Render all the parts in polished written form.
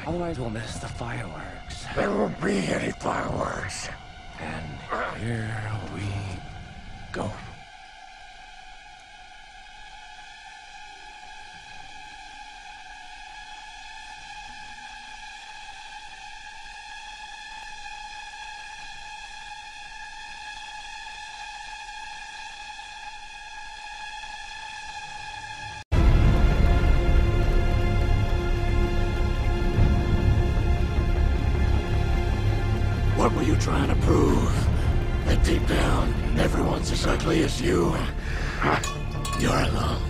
Otherwise, we'll miss the fireworks. There won't be any fireworks. And here we go. What were you trying to prove? That deep down, everyone's as ugly as you. You're alone.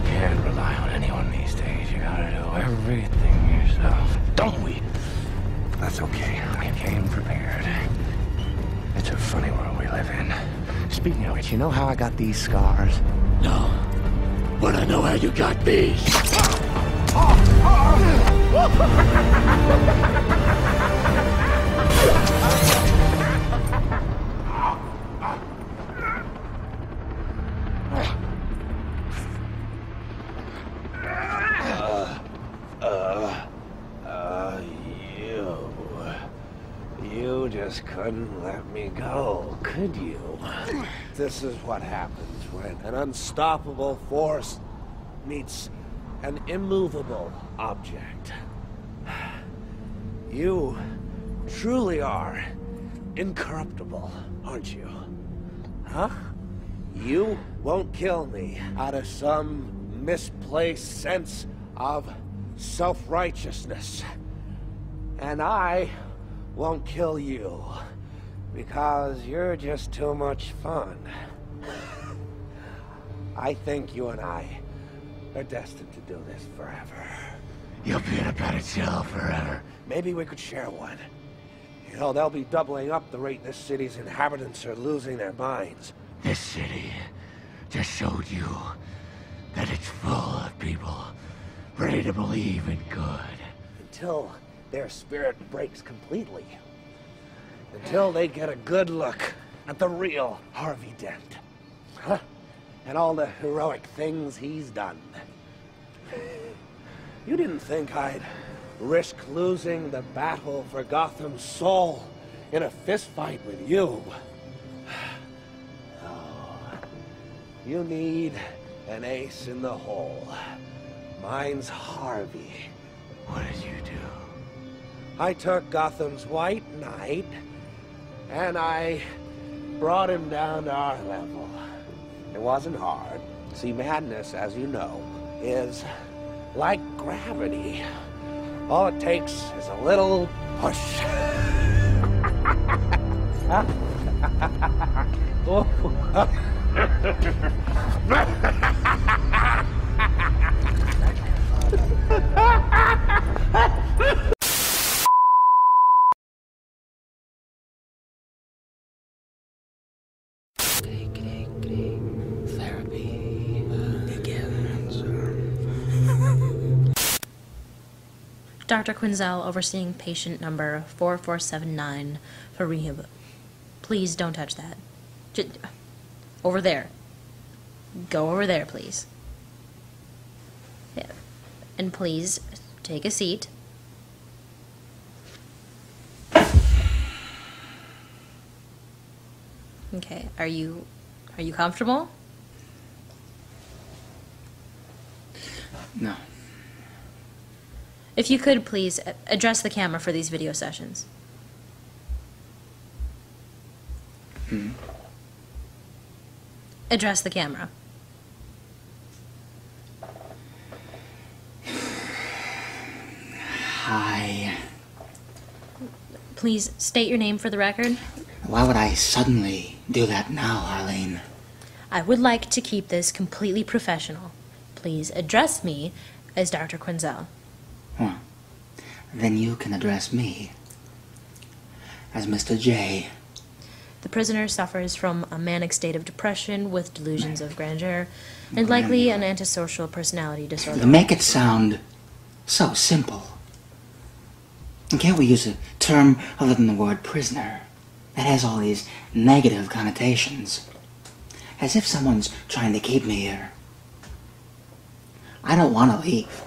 Can't rely on anyone these days. You gotta do everything yourself. Don't we? That's okay. I came prepared. It's a funny world we live in. Speaking of which, you know how I got these scars? No. But I know how you got these. You just couldn't let me go, could you? This is what happens when an unstoppable force meets an immovable object. You truly are incorruptible, aren't you? Huh? You won't kill me out of some misplaced sense of self-righteousness. And I won't kill you because you're just too much fun. I think you and I are destined to do this forever. You'll be in a padded cell forever. Maybe we could share one. You know, they'll be doubling up the rate this city's inhabitants are losing their minds. This city just showed you that it's full of people ready to believe in good. Until their spirit breaks completely. Until they get a good look at the real Harvey Dent. Huh? And all the heroic things he's done. You didn't think I'd risk losing the battle for Gotham's soul in a fistfight with you. Oh, you need an ace in the hole. Mine's Harvey. What did you do? I took Gotham's White Knight, and I brought him down to our level. It wasn't hard. See, madness, as you know, is like gravity. All it takes is a little push. Therapy begins. Dr. Quinzel overseeing patient number 4479 for rehab. Please don't touch that. Over there. Go over there, please. Yeah. And please take a seat. Okay, are you comfortable? No. If you could, please address the camera for these video sessions. Address the camera. Hi. Please state your name for the record. Why would I suddenly do that now, Arlene? I would like to keep this completely professional. Please address me as Dr. Quinzel. Well, then you can address me as Mr. J. The prisoner suffers from a manic state of depression with delusions of grandeur and likely an antisocial personality disorder. You make it sound so simple. And can't we use a term other than the word prisoner? That has all these negative connotations. As if someone's trying to keep me here. I don't want to leave.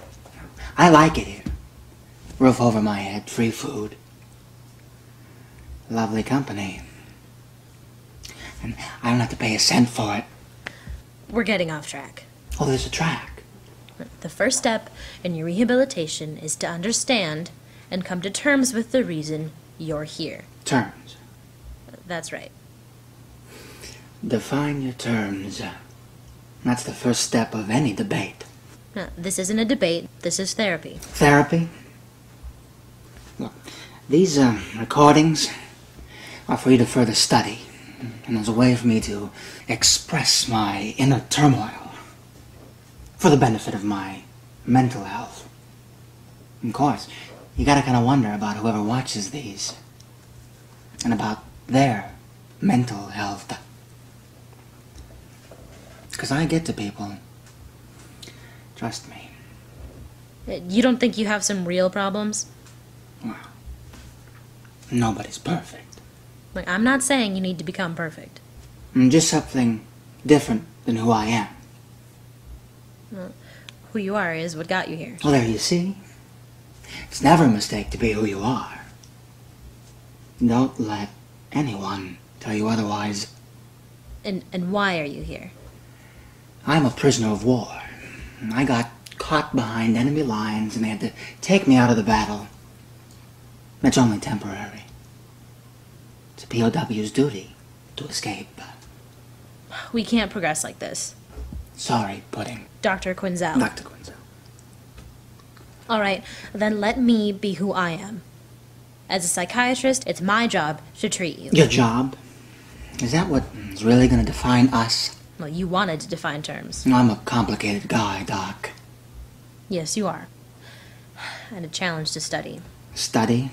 I like it here. Roof over my head, free food. Lovely company. And I don't have to pay a cent for it. We're getting off track. Oh, there's a track. The first step in your rehabilitation is to understand and come to terms with the reason you're here. Terms. That's right. Define your terms. That's the first step of any debate. Now, this isn't a debate, this is therapy. Therapy? Look, these recordings are for you to further study. And as a way for me to express my inner turmoil. For the benefit of my mental health. Of course, you gotta kinda wonder about whoever watches these. And about their mental health. Because I get to people. Trust me. You don't think you have some real problems? Well, nobody's perfect. Like, I'm not saying you need to become perfect. Just something different than who I am. Well, who you are is what got you here. Well, there you see. It's never a mistake to be who you are. Don't let anyone tell you otherwise. And why are you here? I'm a prisoner of war. I got caught behind enemy lines and they had to take me out of the battle. It's only temporary. It's a POW's duty to escape. We can't progress like this. Sorry, Pudding. Dr. Quinzel. Dr. Quinzel. All right, then let me be who I am. As a psychiatrist, it's my job to treat you. Your job? Is that what is really going to define us? Well, you wanted to define terms. I'm a complicated guy, Doc. Yes, you are. And a challenge to study. Study?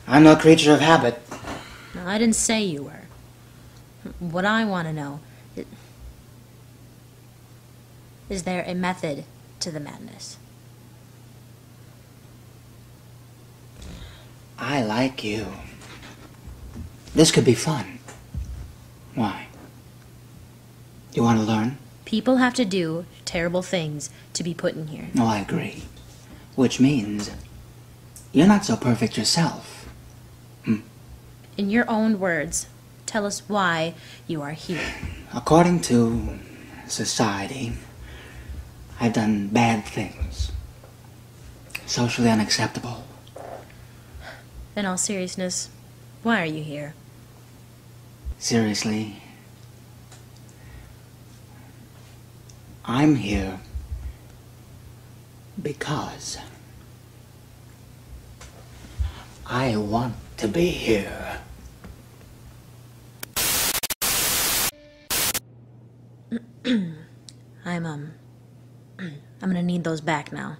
I'm no creature of habit. No, I didn't say you were. What I want to know is there a method to the madness? I like you. This could be fun. Why? You want to learn? People have to do terrible things to be put in here. No, I agree. Which means you're not so perfect yourself. In your own words, tell us why you are here. According to society, I've done bad things. Socially unacceptable. In all seriousness, why are you here? Seriously, I'm here because I want to be here. I'm gonna need those back now.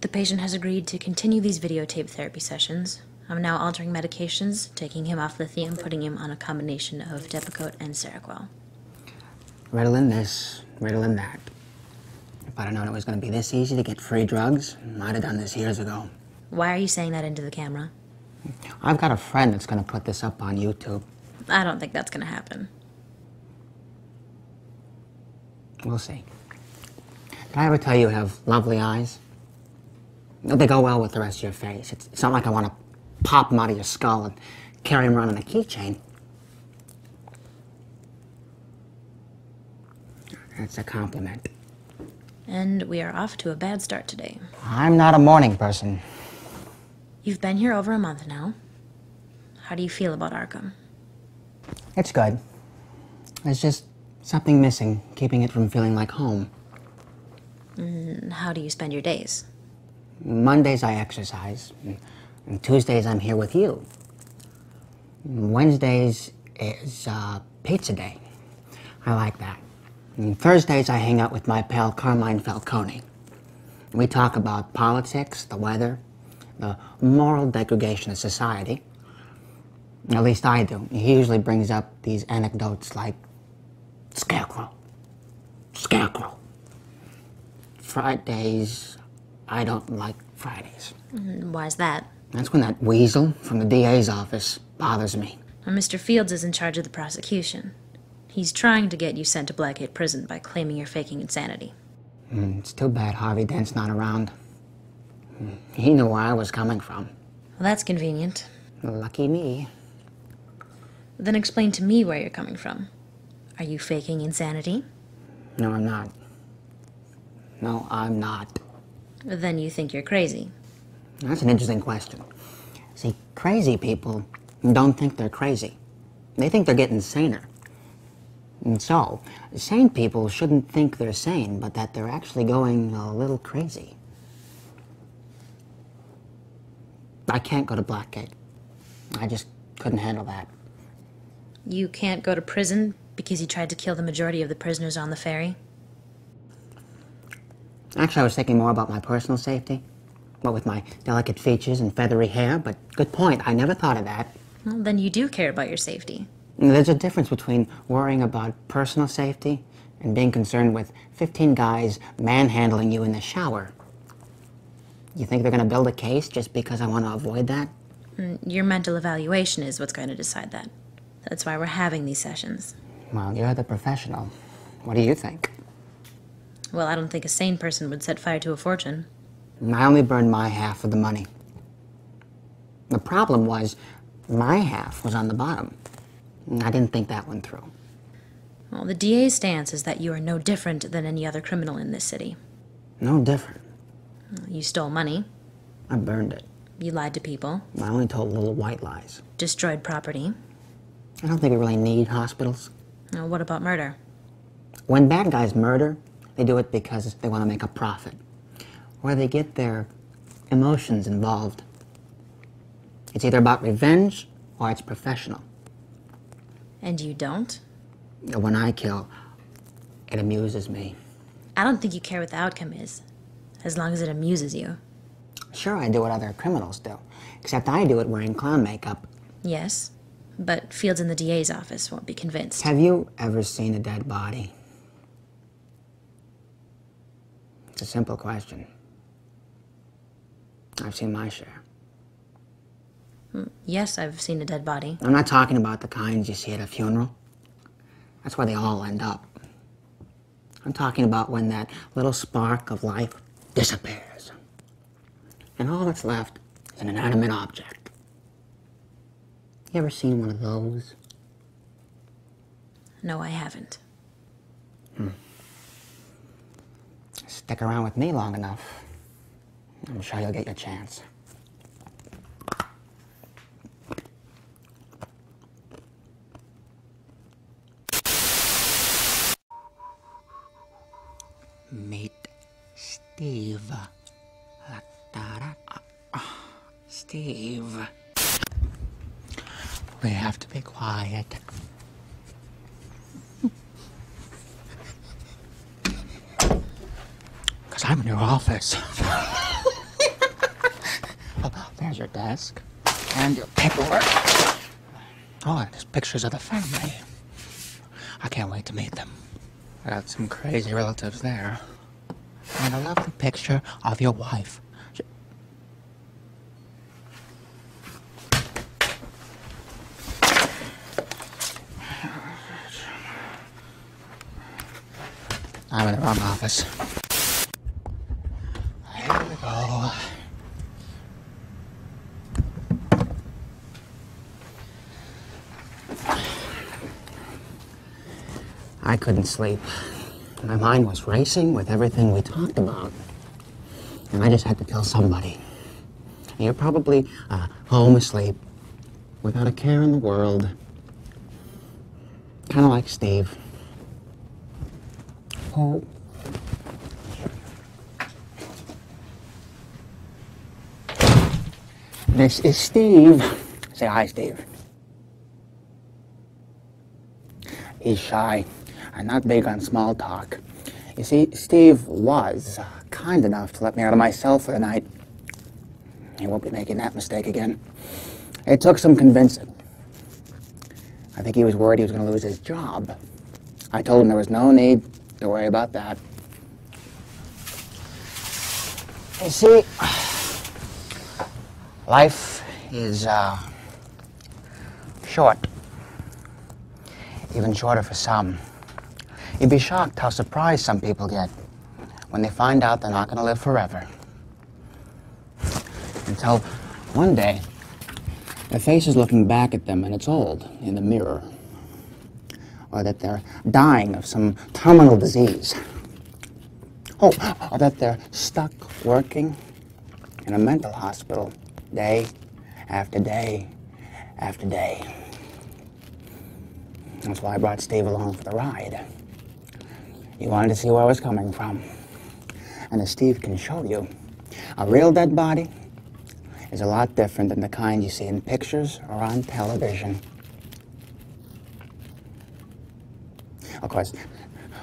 The patient has agreed to continue these videotape therapy sessions. I'm now altering medications, taking him off lithium, putting him on a combination of Depakote and Seroquel. Ritalin this, Ritalin that. If I'd have known it was going to be this easy to get free drugs, I'd have done this years ago. Why are you saying that into the camera? I've got a friend that's going to put this up on YouTube. I don't think that's gonna happen. We'll see. Did I ever tell you have lovely eyes? They go well with the rest of your face. It's not like I want to pop them out of your skull and carry them around on a keychain. That's a compliment. And we are off to a bad start today. I'm not a morning person. You've been here over a month now. How do you feel about Arkham? It's good. There's just something missing, keeping it from feeling like home. And how do you spend your days? Mondays I exercise, and Tuesdays I'm here with you. Wednesdays is pizza day. I like that. And Thursdays I hang out with my pal Carmine Falcone. We talk about politics, the weather, the moral degradation of society. At least I do. He usually brings up these anecdotes like, Scarecrow, Scarecrow, Fridays, I don't like Fridays. Why's that? That's when that weasel from the DA's office bothers me. Well, Mr. Fields is in charge of the prosecution. He's trying to get you sent to Blackgate Prison by claiming you're faking insanity. It's too bad Harvey Dent's not around. He knew where I was coming from. Well, that's convenient. Lucky me. Then explain to me where you're coming from. Are you faking insanity? No, I'm not. No, I'm not. Then you think you're crazy. That's an interesting question. See, crazy people don't think they're crazy. They think they're getting saner. And so, sane people shouldn't think they're sane, but that they're actually going a little crazy. I can't go to Blackgate. I just couldn't handle that. You can't go to prison because you tried to kill the majority of the prisoners on the ferry? Actually, I was thinking more about my personal safety. What with my delicate features and feathery hair, but good point. I never thought of that. Well, then you do care about your safety. There's a difference between worrying about personal safety and being concerned with 15 guys manhandling you in the shower. You think they're going to build a case just because I want to avoid that? Your mental evaluation is what's going to decide that. That's why we're having these sessions. Well, you're the professional. What do you think? Well, I don't think a sane person would set fire to a fortune. I only burned my half of the money. The problem was, my half was on the bottom. I didn't think that one through. Well, the DA's stance is that you are no different than any other criminal in this city. No different. You stole money. I burned it. You lied to people. I only told little white lies. Destroyed property. I don't think we really need hospitals. What about murder? When bad guys murder, they do it because they want to make a profit. Or they get their emotions involved. It's either about revenge or it's professional. And you don't? When I kill, it amuses me. I don't think you care what the outcome is, as long as it amuses you. Sure, I do what other criminals do, except I do it wearing clown makeup. Yes, but Fields in the DA's office won't be convinced. Have you ever seen a dead body? It's a simple question. I've seen my share. Yes, I've seen a dead body. I'm not talking about the kinds you see at a funeral. That's where they all end up. I'm talking about when that little spark of life disappears. And all that's left is an inanimate object. You ever seen one of those? No, I haven't. Stick around with me long enough. I'm sure you'll get your chance. Meet Steve. Steve. We have to be quiet. Because I'm in your office. Oh, there's your desk. And your paperwork. Oh, and there's pictures of the family. I can't wait to meet them. I got some crazy relatives there. And a lovely picture of your wife. I'm in the wrong office. Here we go. I couldn't sleep. My mind was racing with everything we talked about. And I just had to tell somebody. You're probably home asleep, without a care in the world. Kind of like Steve. Oh. This is Steve. Say hi, Steve. He's shy and not big on small talk. You see, Steve was kind enough to let me out of my cell for the night. He won't be making that mistake again. It took some convincing. I think he was worried he was going to lose his job. I told him there was no need to worry about that. You see, life is short. Even shorter for some. You'd be shocked how surprised some people get when they find out they're not going to live forever. Until one day, their face is looking back at them and it's old in the mirror. Or that they're dying of some terminal disease. Oh, or that they're stuck working in a mental hospital day after day after day. That's why I brought Steve along for the ride. He wanted to see where I was coming from. And as Steve can show you, a real dead body is a lot different than the kind you see in pictures or on television. Of course,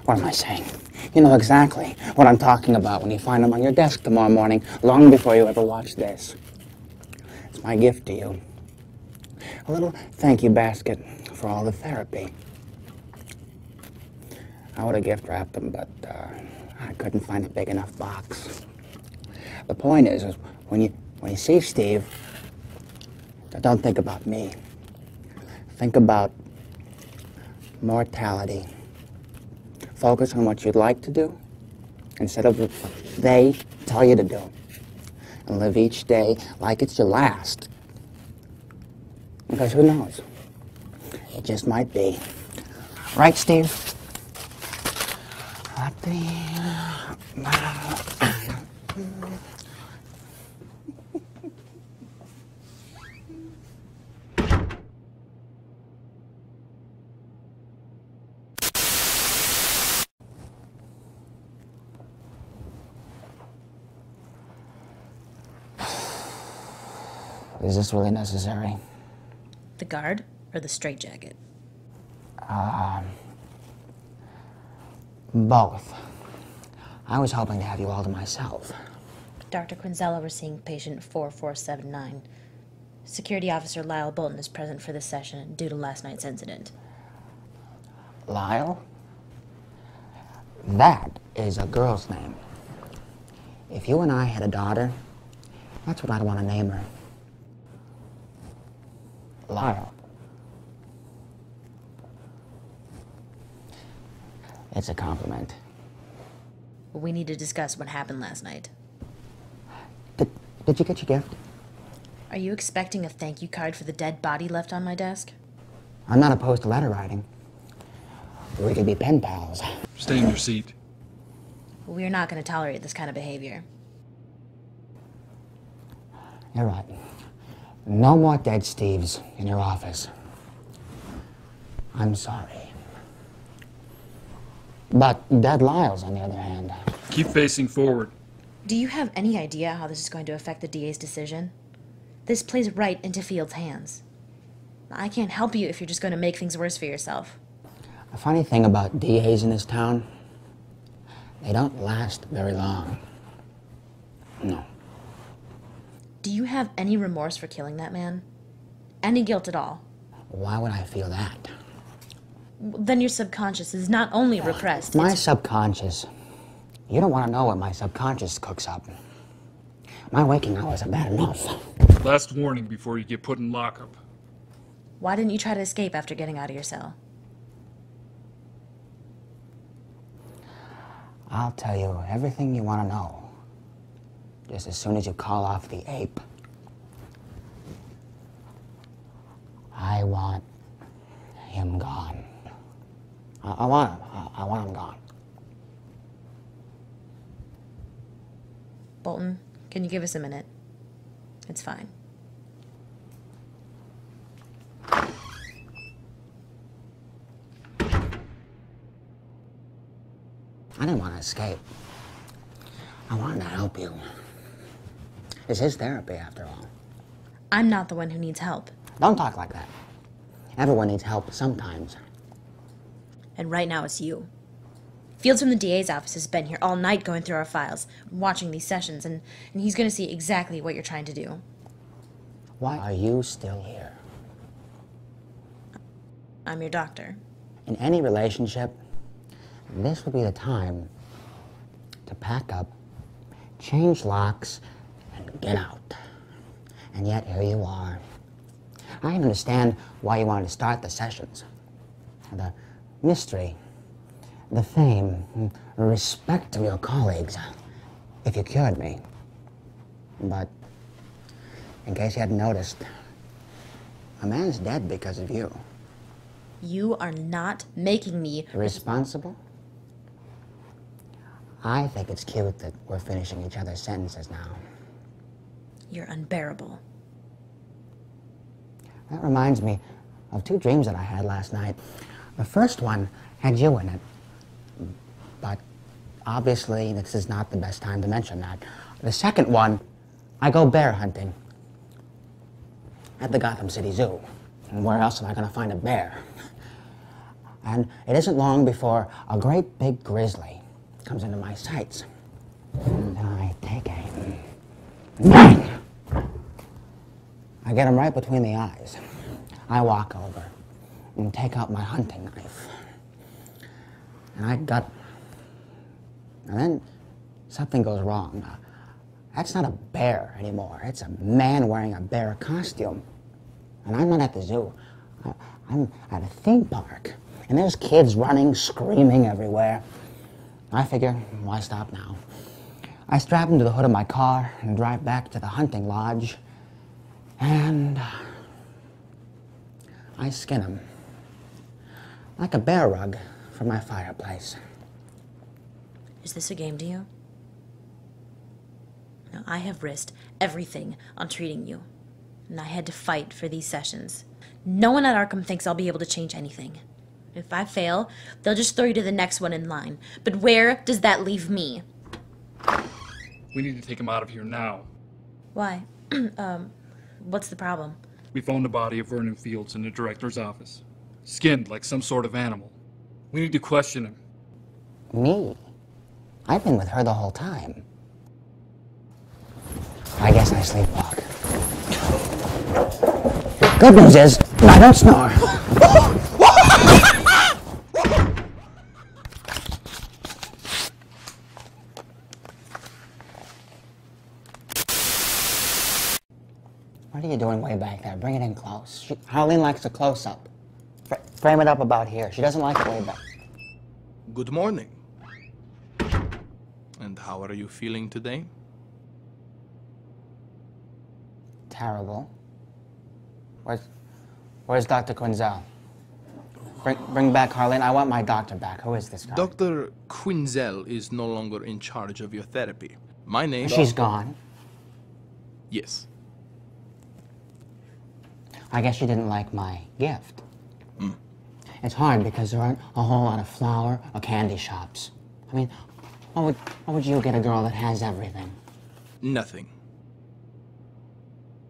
what am I saying? You know exactly what I'm talking about when you find them on your desk tomorrow morning, long before you ever watch this. It's my gift to you. A little thank you basket for all the therapy. I would have gift wrapped them, but I couldn't find a big enough box. The point is when you see Steve, don't think about me. Think about mortality. Focus on what you'd like to do instead of what they tell you to do. And live each day like it's your last. Because who knows? It just might be. Right, Steve? Is this really necessary? The guard or the straitjacket? Both. I was hoping to have you all to myself. Dr. Quinzella, we're seeing patient 4479. Security Officer Lyle Bolton is present for this session due to last night's incident. Lyle? That is a girl's name. If you and I had a daughter, that's what I'd want to name her. Lyle. It's a compliment. We need to discuss what happened last night. Did you get your gift? Are you expecting a thank you card for the dead body left on my desk? I'm not opposed to letter writing. We could be pen pals. Stay in your seat. We're not going to tolerate this kind of behavior. You're right. No more dead Steves in your office. I'm sorry. But dead Lyles, on the other hand. Keep facing forward. Do you have any idea how this is going to affect the DA's decision? This plays right into Field's hands. I can't help you if you're just going to make things worse for yourself. The funny thing about DAs in this town, they don't last very long. No. Do you have any remorse for killing that man? Any guilt at all? Why would I feel that? Then your subconscious is not only repressed, My subconscious. You don't want to know what my subconscious cooks up. My waking hours are bad enough. Last warning before you get put in lockup. Why didn't you try to escape after getting out of your cell? I'll tell you everything you want to know. Just as soon as you call off the ape. I want him gone. I want him. I want him gone. Bolton, can you give us a minute? It's fine. I didn't want to escape. I wanted to help you. It's his therapy, after all. I'm not the one who needs help. Don't talk like that. Everyone needs help sometimes. And right now it's you. Fields from the DA's office has been here all night going through our files, watching these sessions, and he's going to see exactly what you're trying to do. Why are you still here? I'm your doctor. In any relationship, this would be the time to pack up, change locks, and get out. And yet here you are. I understand why you wanted to start the sessions. The mystery, the fame, the respect of your colleagues, if you cured me. But, in case you hadn't noticed, a man's dead because of you. You are not making me Responsible? I think it's cute that we're finishing each other's sentences now. You're unbearable. That reminds me of two dreams that I had last night. The first one had you in it, but obviously this is not the best time to mention that. The second one, I go bear hunting at the Gotham City Zoo. And where else am I going to find a bear? And it isn't long before a great big grizzly comes into my sights. And I take aim. Bang! I get him right between the eyes. I walk over and take out my hunting knife. And I gut. And then something goes wrong. That's not a bear anymore. It's a man wearing a bear costume. And I'm not at the zoo. I'm at a theme park. And there's kids running, screaming everywhere. I figure, why stop now? I strap him to the hood of my car and drive back to the hunting lodge. And I skin him. Like a bear rug for my fireplace. Is this a game to you? No, I have risked everything on treating you. And I had to fight for these sessions. No one at Arkham thinks I'll be able to change anything. If I fail, they'll just throw you to the next one in line. But where does that leave me? We need to take him out of here now. Why? What's the problem? We found the body of Vernon Fields in the director's office. Skinned like some sort of animal. We need to question him. Me? I've been with her the whole time. I guess I sleepwalk. Good news is, I don't snore. What are you doing way back there? Bring it in close. Harleen likes a close-up. Frame it up about here. She doesn't like it way back. Good morning. And how are you feeling today? Terrible. Where's Dr. Quinzel? Bring back Harleen. I want my doctor back. Who is this guy? Dr. Quinzel is no longer in charge of your therapy. My name... She's gone. Yes. I guess she didn't like my gift. It's hard because there aren't a whole lot of flower or candy shops. I mean, what would you get a girl that has everything? Nothing.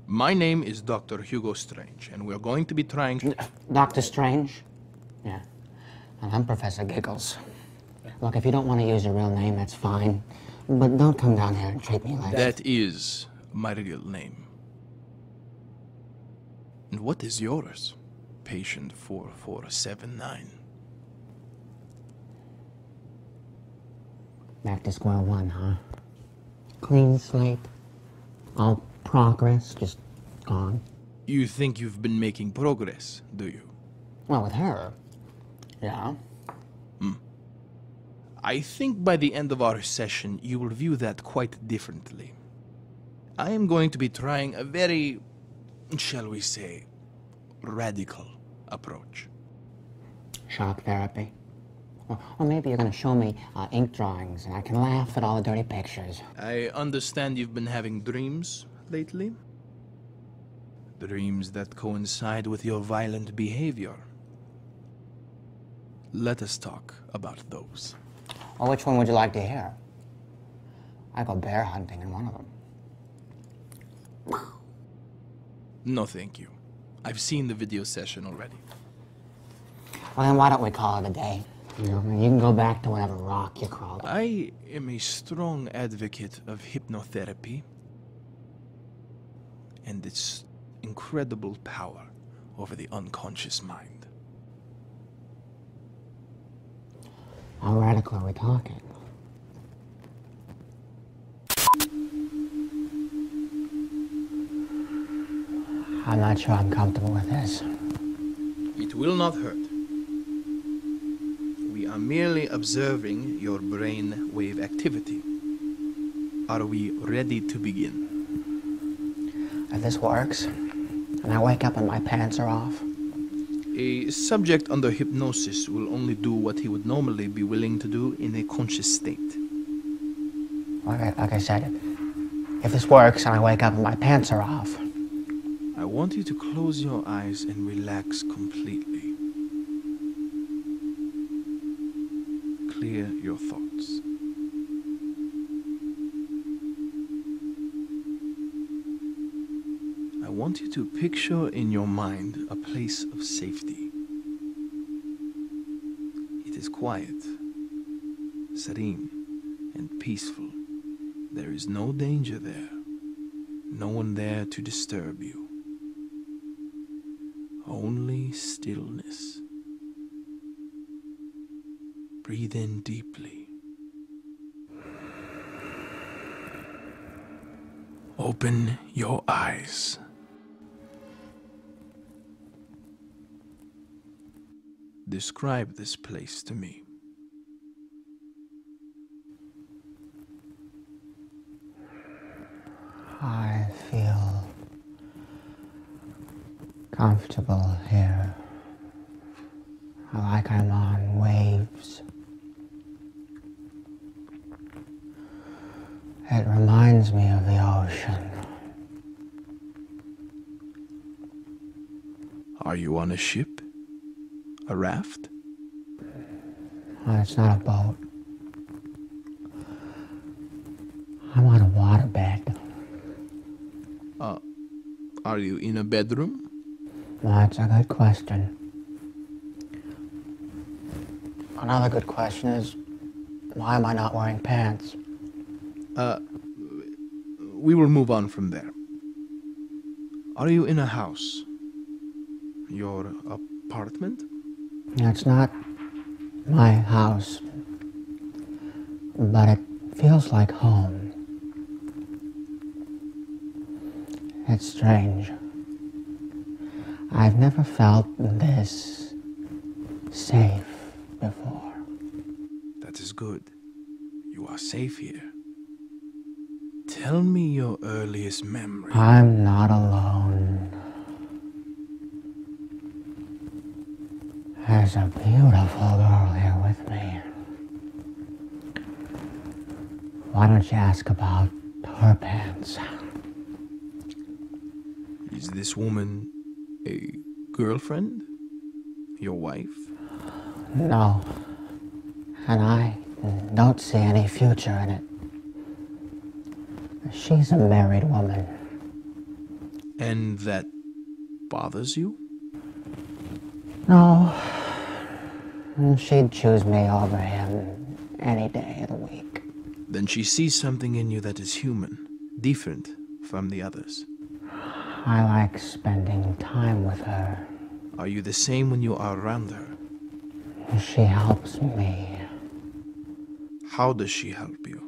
My name is Dr. Hugo Strange, and we're going to be trying... Dr. Strange? Yeah. And I'm Professor Giggles. Look, if you don't want to use your real name, that's fine. But don't come down here and treat me like... That is my real name. And what is yours? Patient 4479. Back to square one, huh? Clean slate. All progress just gone. You think you've been making progress, do you? Well, with her, yeah. I think by the end of our session, you will view that quite differently. I am going to be trying a very, shall we say, radical approach. Shock therapy. Or maybe you're going to show me ink drawings and I can laugh at all the dirty pictures. I understand you've been having dreams lately? Dreams that coincide with your violent behavior. Let us talk about those. Well, which one would you like to hear? I go bear hunting in one of them. No, thank you. I've seen the video session already. Well, then why don't we call it a day? You know, you can go back to whatever rock you crawled. I am a strong advocate of hypnotherapy and its incredible power over the unconscious mind. How radical are we talking? I'm not sure I'm comfortable with this. It will not hurt. We are merely observing your brain wave activity. Are we ready to begin? If this works, and I wake up and my pants are off, A subject under hypnosis will only do what he would normally be willing to do in a conscious state. like I said, if this works and I wake up and my pants are off, I want you to close your eyes and relax completely. Clear your thoughts. I want you to picture in your mind a place of safety. It is quiet, serene, and peaceful. There is no danger there, no one there to disturb you. Only stillness. Breathe in deeply. Open your eyes. Describe this place to me. I feel comfortable here. Like I'm on waves. It reminds me of the ocean. Are you on a ship? A raft? Well, it's not a boat. I'm on a waterbed. Are you in a bedroom? That's a good question. Another good question is, why am I not wearing pants? We will move on from there. Are you in a house? Your apartment? It's not my house, but it feels like home. It's strange. I've never felt this safe before. That is good. You are safe here. Tell me your earliest memory. I'm not alone. There's a beautiful girl here with me. Why don't you ask about her pants? Is this woman a girlfriend? Your wife? No. And I don't see any future in it. She's a married woman. And that bothers you? No. She'd choose me over him any day of the week. Then she sees something in you that is human, different from the others. I like spending time with her. Are you the same when you are around her? She helps me. How does she help you?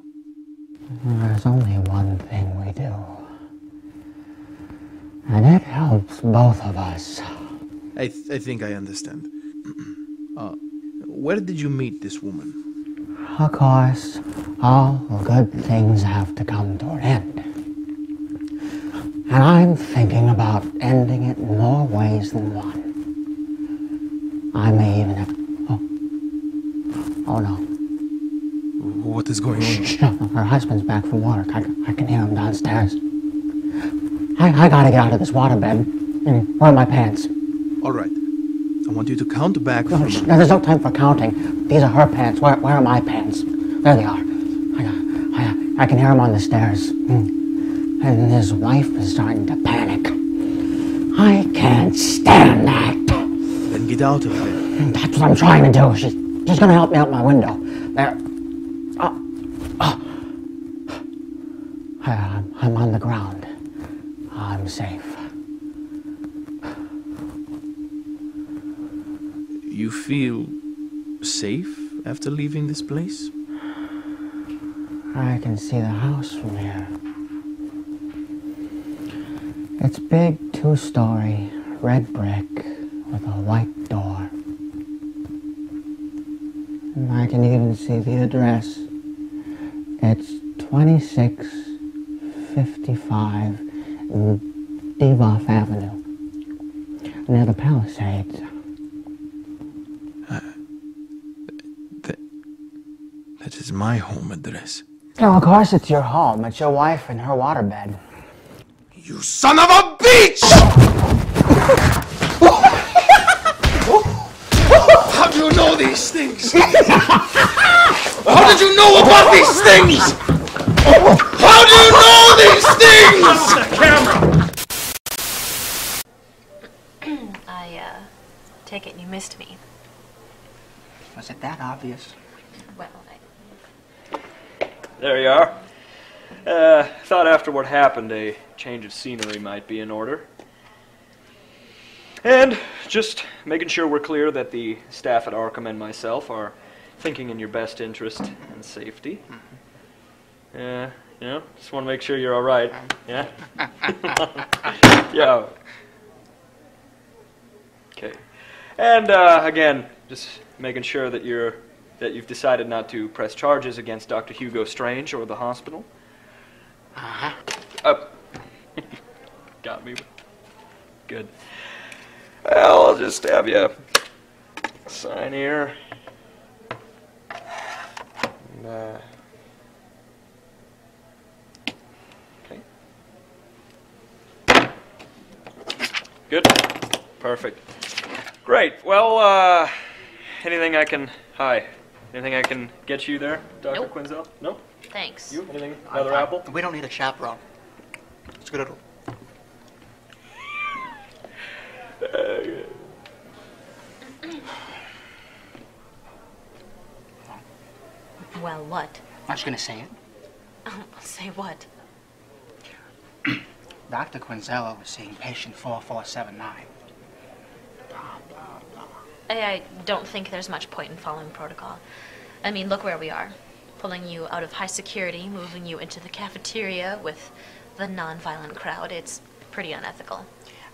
There's only one thing we do. And it helps both of us. I think I understand. Where did you meet this woman? Of course, all good things have to come to an end. And I'm thinking about ending it in more ways than one. I may even have... Oh no. What is going on? Shh, her husband's back from work. I can hear him downstairs. I gotta get out of this waterbed. Where are my pants? All right. I want you to count back No, from... there's no time for counting. These are her pants. Where are my pants? There they are. I can hear him on the stairs. And his wife is starting to panic. I can't stand that. Then get out of there. That's what I'm trying to do. She's gonna help me out my window. There. I'm on the ground. I'm safe. You feel safe after leaving this place? I can see the house from here. It's big, two-story, red brick with a white door. And I can even see the address. It's 2655 Devoff Avenue, near the Palisades. That is my home address. No, of course it's your home. It's your wife and her waterbed. You son of a bitch! How do you know these things? How did you know about these things? How do you know these things? I take it you missed me. Was it that obvious? Well, There you are. Thought after what happened, a change of scenery might be in order. And just making sure we're clear that the staff at Arkham and myself are thinking in your best interest and safety. Just want to make sure you're all right. Yeah? Yeah. Okay. And again, just making sure that you've decided not to press charges against Dr. Hugo Strange or the hospital. Got me. Good. Well, I'll just have you sign here. And, okay. Good. Perfect. Great. Well, anything I can... Hi. Anything I can get you there, Dr. Nope. Quinzel? No? thanks. You? Anything? Another apple? We don't need a chaperone. It's good. Well, what? I'm just gonna say it. Say what? Dr. Quinzello was seeing patient 4479. I don't think there's much point in following protocol. I mean, look where we are. Pulling you out of high security, moving you into the cafeteria with the non-violent crowd. It's pretty unethical.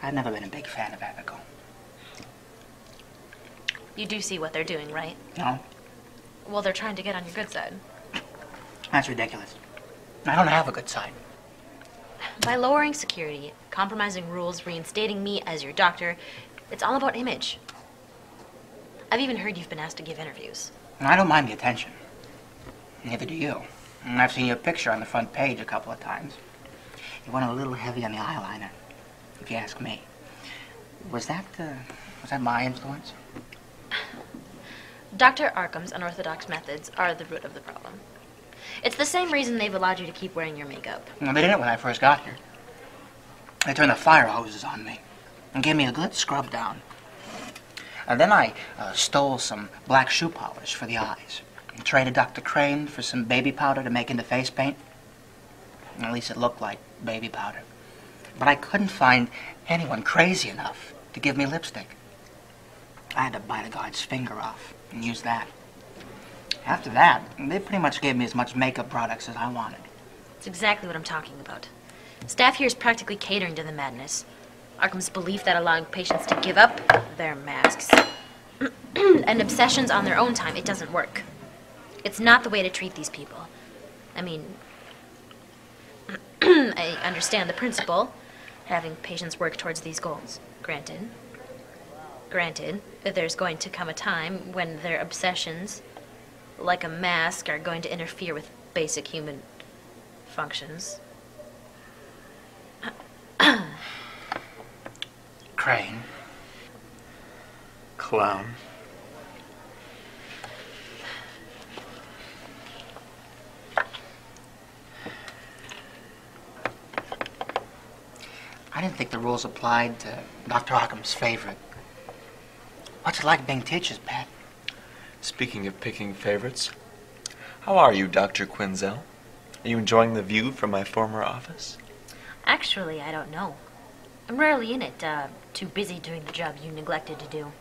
I've never been a big fan of ethical. You do see what they're doing, right? No? Well, they're trying to get on your good side. That's ridiculous. I don't have a good side. By lowering security, compromising rules, reinstating me as your doctor, it's all about image. I've even heard you've been asked to give interviews. And I don't mind the attention. Neither do you. And I've seen your picture on the front page a couple of times. You went a little heavy on the eyeliner, if you ask me. Was that my influence? Dr. Arkham's unorthodox methods are the root of the problem. It's the same reason they've allowed you to keep wearing your makeup. No, they didn't when I first got here. They turned the fire hoses on me and gave me a good scrub down. And then I stole some black shoe polish for the eyes. And traded Dr. Crane for some baby powder to make into face paint. At least it looked like baby powder. But I couldn't find anyone crazy enough to give me lipstick. I had to bite a guard's finger off and use that. After that, they pretty much gave me as much makeup products as I wanted. It's exactly what I'm talking about. Staff here is practically catering to the madness. Arkham's belief that allowing patients to give up their masks and obsessions on their own time, it doesn't work. It's not the way to treat these people. I mean, I understand the principle, having patients work towards these goals. Granted, that there's going to come a time when their obsessions, like a mask, are going to interfere with basic human functions. Crane. Clown. I didn't think the rules applied to Dr. Arkham's favorite. What's it like being teacher's pet? Speaking of picking favorites, how are you, Dr. Quinzel? Are you enjoying the view from my former office? Actually, I don't know. I'm rarely in it, too busy doing the job you neglected to do.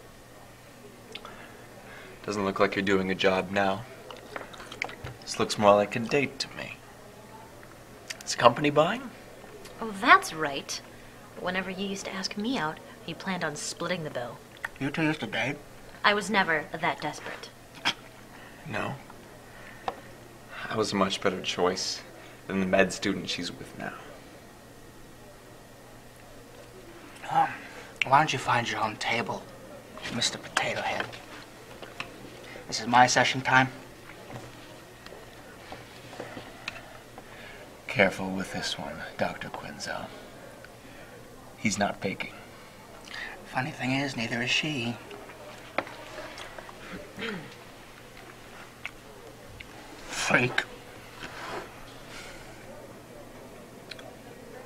Doesn't look like you're doing a job now. This looks more like a date to me. Is company buying? Oh, that's right. But whenever you used to ask me out, you planned on splitting the bill. You two used to date? I was never that desperate. No. I was a much better choice than the med student she's with now. Why don't you find your own table, Mr. Potato Head? This is my session time. Careful with this one, Dr. Quinzel. He's not faking. Funny thing is, neither is she. Freak.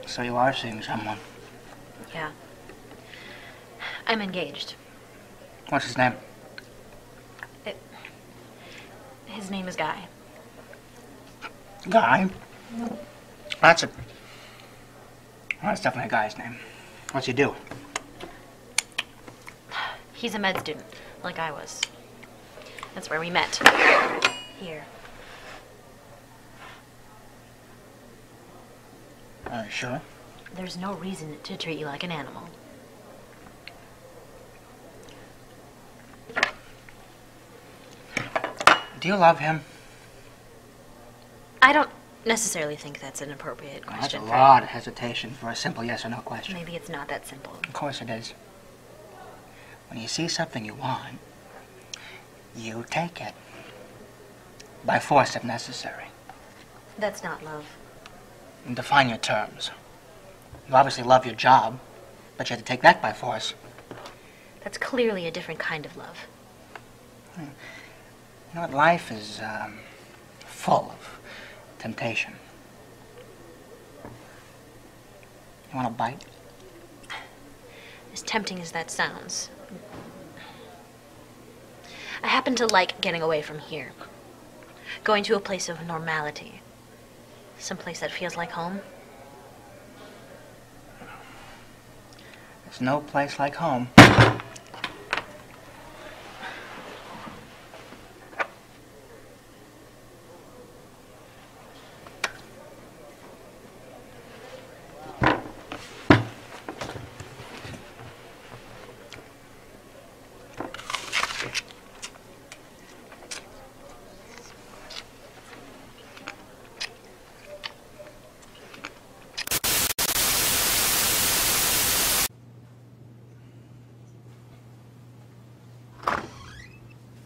So you are seeing someone. Yeah. I'm engaged. What's his name? His name is Guy. Guy? That's definitely a guy's name. What's he do? He's a med student, like I was. That's where we met. Here. Sure. There's no reason to treat you like an animal. Do you love him? I don't necessarily think that's an appropriate That's question. a lot of hesitation for a simple yes or no question. Maybe it's not that simple. Of course it is. When you see something you want, you take it. By force if necessary. That's not love. And define your terms. You obviously love your job, but you have to take that by force. That's clearly a different kind of love. You know what? Life is full of temptation. You want a bite? As tempting as that sounds, I happen to like getting away from here. Going to a place of normality. Someplace that feels like home. There's no place like home.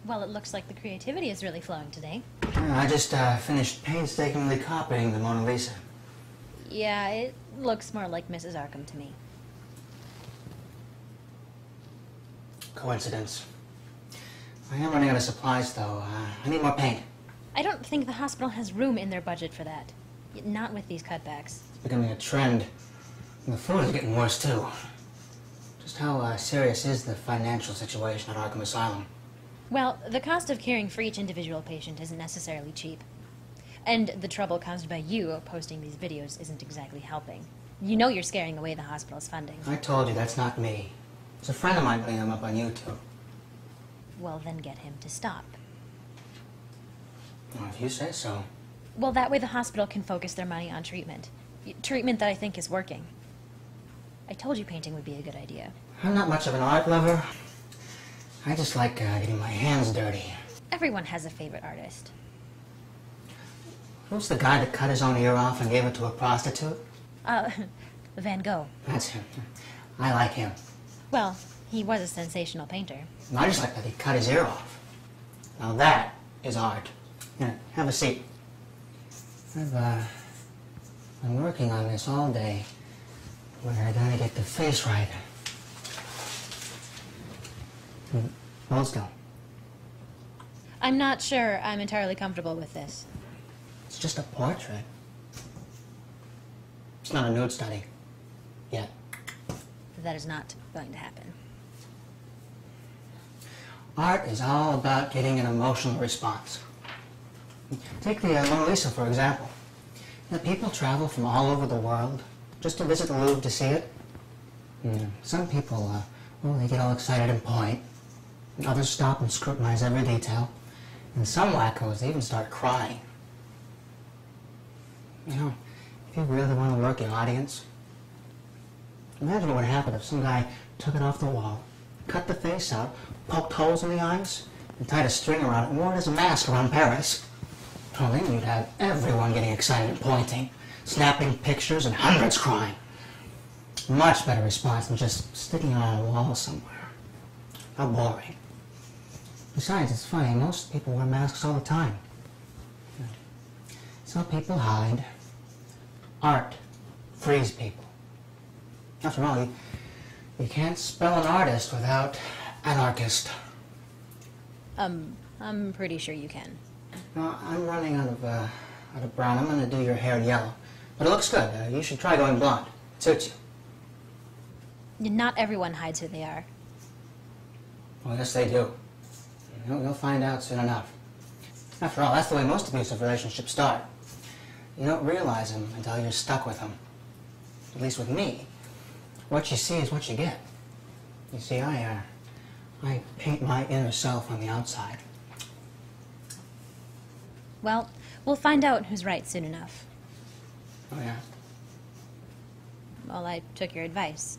Well, it looks like the creativity is really flowing today. I just finished painstakingly copying the Mona Lisa. Yeah, it looks more like Mrs. Arkham to me. Coincidence. I am running out of supplies, though. I need more paint. I don't think the hospital has room in their budget for that. Not with these cutbacks. It's becoming a trend. And the food is getting worse, too. Just how serious is the financial situation at Arkham Asylum? Well, the cost of caring for each individual patient isn't necessarily cheap. And the trouble caused by you posting these videos isn't exactly helping. You know you're scaring away the hospital's funding. I told you that's not me. It's a friend of mine putting them up on YouTube. Well, then get him to stop. Well, if you say so. Well, that way the hospital can focus their money on treatment. Treatment that I think is working. I told you painting would be a good idea. I'm not much of an art lover. I just like getting my hands dirty. Everyone has a favorite artist. Who's the guy that cut his own ear off and gave it to a prostitute? Van Gogh. That's him. I like him. Well, he was a sensational painter. And I just like that he cut his ear off. Now that is art. Here, have a seat. I've been working on this all day. We're gonna get the face right. Hold still. I'm not sure I'm entirely comfortable with this. It's just a portrait. It's not a nude study. Yet. That is not going to happen. Art is all about getting an emotional response. Take the Mona Lisa, for example. You know, people travel from all over the world just to visit the Louvre to see it. Some people, they get all excited and point. And others stop and scrutinize every detail. And some wackos, they even start crying. You know, if you really want to work your audience, Imagine what would happen if some guy took it off the wall, cut the face out, poked holes in the eyes, and tied a string around it and wore it as a mask around Paris. Well, then you'd have everyone getting excited and pointing, snapping pictures, and hundreds crying. Much better response than just sticking it on a wall somewhere. How boring. Besides, it's funny, most people wear masks all the time. Some people hide. Art frees people. After all, you can't spell an artist without anarchist. I'm pretty sure you can. No, I'm running out of brown. I'm going to do your hair yellow. But it looks good. You should try going blonde. It suits you. Not everyone hides who they are. Well, yes, they do. You'll find out soon enough. After all, that's the way most abusive relationships start. You don't realize them until you're stuck with them. At least with me. What you see is what you get. You see, I paint my inner self on the outside. Well, we'll find out who's right soon enough. Oh, yeah? Well, I took your advice.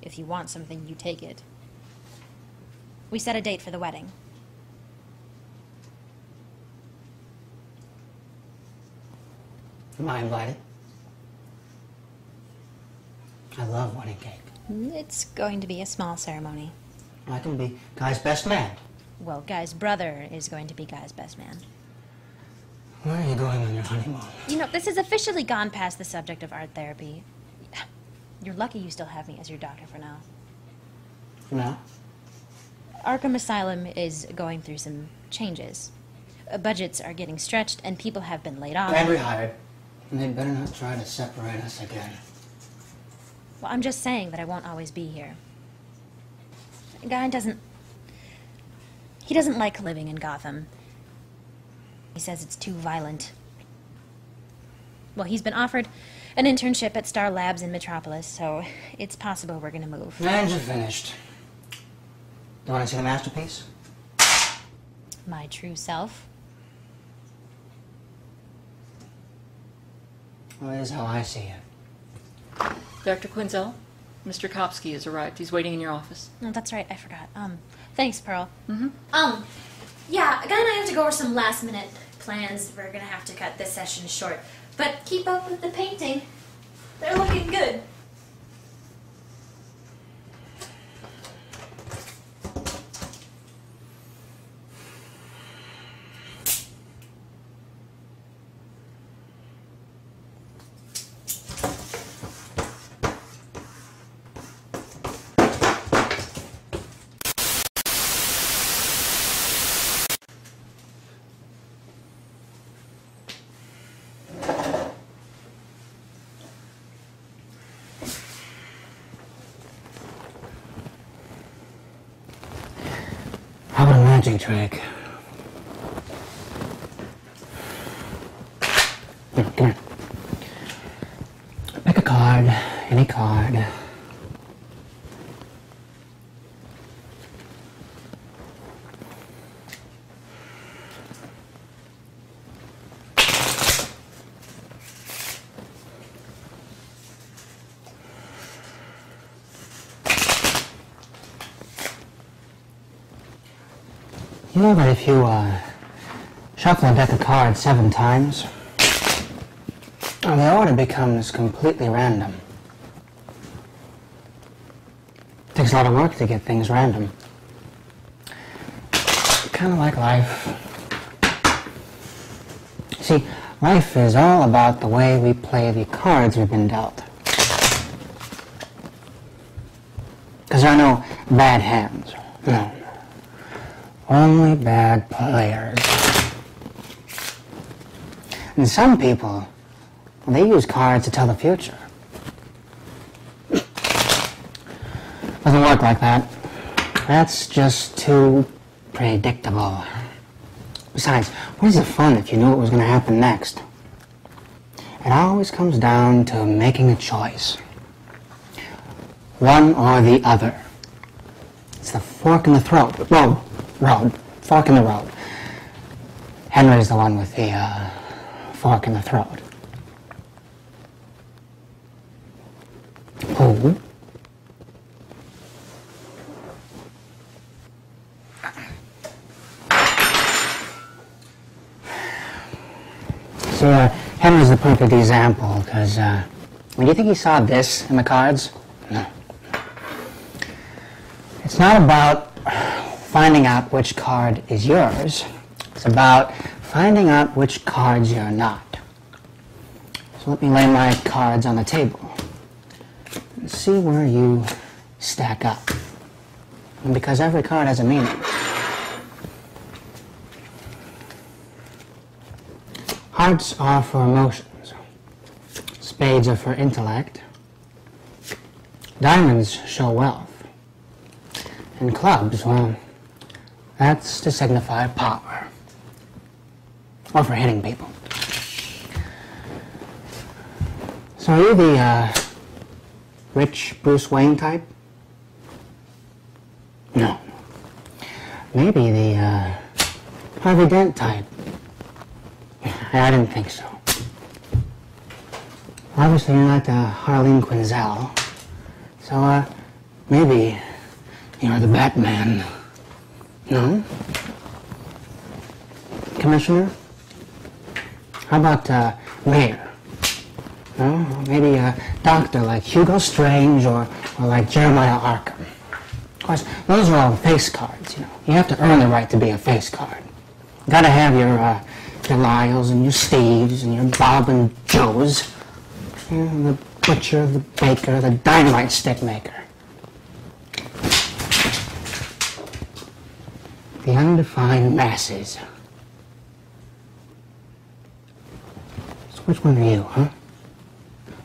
If you want something, you take it. We set a date for the wedding. Am I invited? I love wedding cake. It's going to be a small ceremony. I can be Guy's best man. Well, Guy's brother is going to be Guy's best man. Where are you going on your honeymoon? You know, this has officially gone past the subject of art therapy. You're lucky you still have me as your doctor for now. For now? Arkham Asylum is going through some changes. Budgets are getting stretched, and people have been laid off. And rehired. And they'd better not try to separate us again. Well, I'm just saying that I won't always be here. Guy doesn't... He doesn't like living in Gotham. He says it's too violent. Well, he's been offered an internship at Star Labs in Metropolis, so it's possible we're gonna move. And you're finished. You want to see the masterpiece? My true self. Well, it is how I see it. Dr. Quinzel, Mr. Kopsky has arrived. He's waiting in your office. No, that's right, I forgot. Thanks, Pearl. Mm-hmm. Yeah, Guy and I have to go over some last-minute plans. We're gonna have to cut this session short. But keep up with the painting. They're looking good. How about a magic trick? Here, come here. Pick a card, any card. You know that if you shuffle a deck of cards 7 times, the order becomes completely random. It takes a lot of work to get things random. Kind of like life. See, life is all about the way we play the cards we've been dealt. Because there are no bad hands. No. Only bad players. And some people, well, they use cards to tell the future. Doesn't work like that. That's just too predictable. Besides, what is the fun if you knew what was going to happen next? It always comes down to making a choice. One or the other. It's the fork in the throat. Road. Fork in the road. Henry's the one with the fork in the throat. Mm-hmm. See, Henry's the perfect example, because, do you think he saw this in the cards? No. It's not about finding out which card is yours. It's about finding out which cards you're not. So let me lay my cards on the table and see where you stack up. And because every card has a meaning. Hearts are for emotions. Spades are for intellect. Diamonds show wealth. And clubs, well, that's to signify power. Or for hitting people. So are you the, rich Bruce Wayne type? No. Maybe the, Harvey Dent type. I didn't think so. Obviously you're not Harleen Quinzel. So, maybe you're the Batman. No? Commissioner? How about, Mayor? No? Maybe a doctor like Hugo Strange or like Jeremiah Arkham. Of course, those are all face cards, you know. You have to earn the right to be a face card. You gotta have your Lyles and your Steves and your Bob and Joes. You know, the butcher, the baker, the dynamite stick maker. The undefined masses. So which one are you, huh?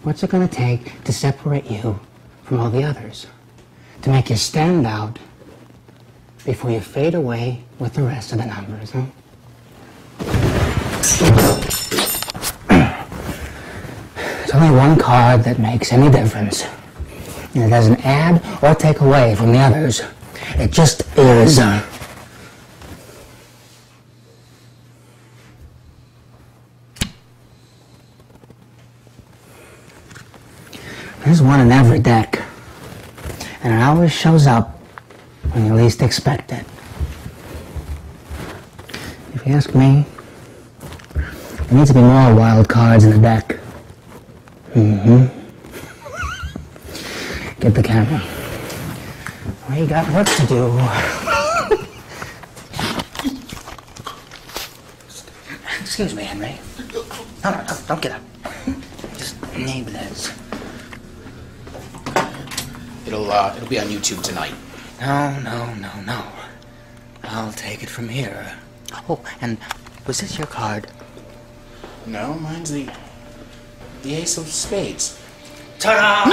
What's it gonna take to separate you from all the others? To make you stand out before you fade away with the rest of the numbers, huh? There's only one card that makes any difference. And it doesn't add or take away from the others. It just is. There's one in every deck. And it always shows up when you least expect it. If you ask me, there needs to be more wild cards in the deck. Mm-hmm. Get the camera. We got work to do. Excuse me, Henry. No, don't get up. Just name this. It'll be on YouTube tonight. No. I'll take it from here. Oh, and was this your card? No, mine's the Ace of Spades. Ta-da!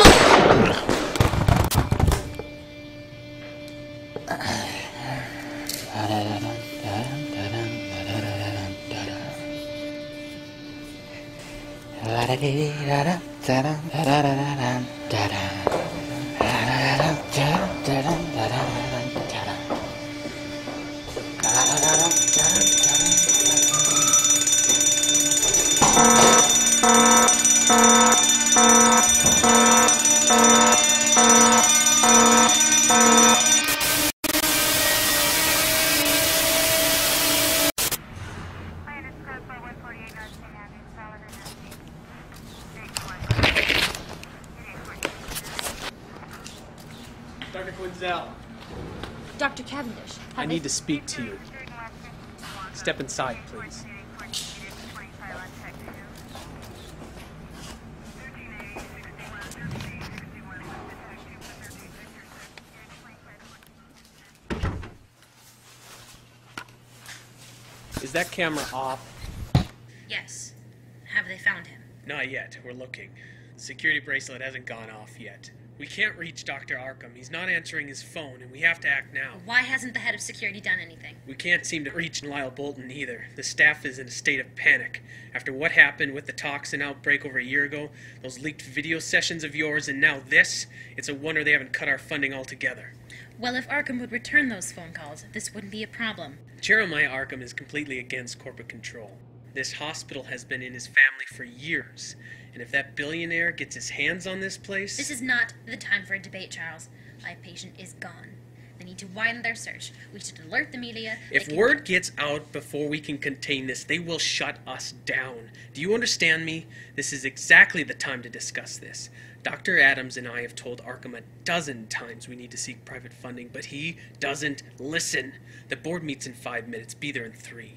Dr. Quinzel. Dr. Cavendish. I need to speak to you. Step inside, please. Is that camera off? Yes. Have they found him? Not yet. We're looking. The security bracelet hasn't gone off yet. We can't reach Dr. Arkham. He's not answering his phone, and we have to act now. Why hasn't the head of security done anything? We can't seem to reach Lyle Bolton either. The staff is in a state of panic. After what happened with the toxin outbreak over a year ago, those leaked video sessions of yours, and now this, it's a wonder they haven't cut our funding altogether. Well, if Arkham would return those phone calls, this wouldn't be a problem. Jeremiah Arkham is completely against corporate control. This hospital has been in his family for years. And if that billionaire gets his hands on this place... This is not the time for a debate, Charles. My patient is gone. They need to widen their search. We should alert the media. If word gets out before we can contain this, they will shut us down. Do you understand me? This is exactly the time to discuss this. Dr. Adams and I have told Arkham a dozen times we need to seek private funding, but he doesn't listen. The board meets in 5 minutes. Be there in 3.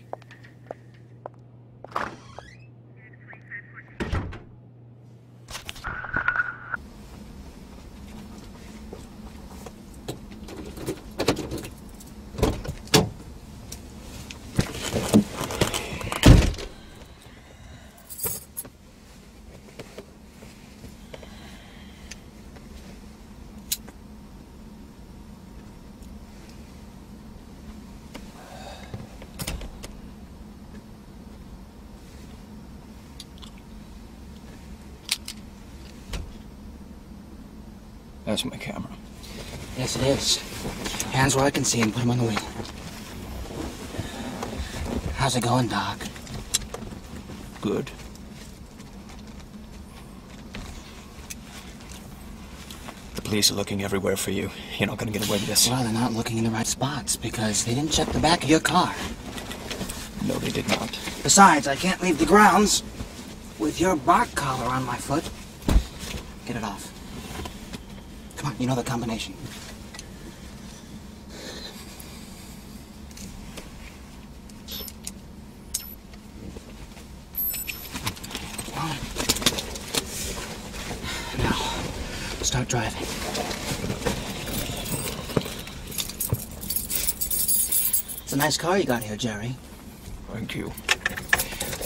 That's my camera. Yes, it is. Hands where I can see and put them on the wheel. How's it going, Doc? Good. The police are looking everywhere for you. You're not gonna get away with this. Well, they're not looking in the right spots because they didn't check the back of your car. No, they did not. Besides, I can't leave the grounds with your bark collar on my foot. Get it off. Come on, you know the combination. Now, start driving. It's a nice car you got here, Jerry. Thank you.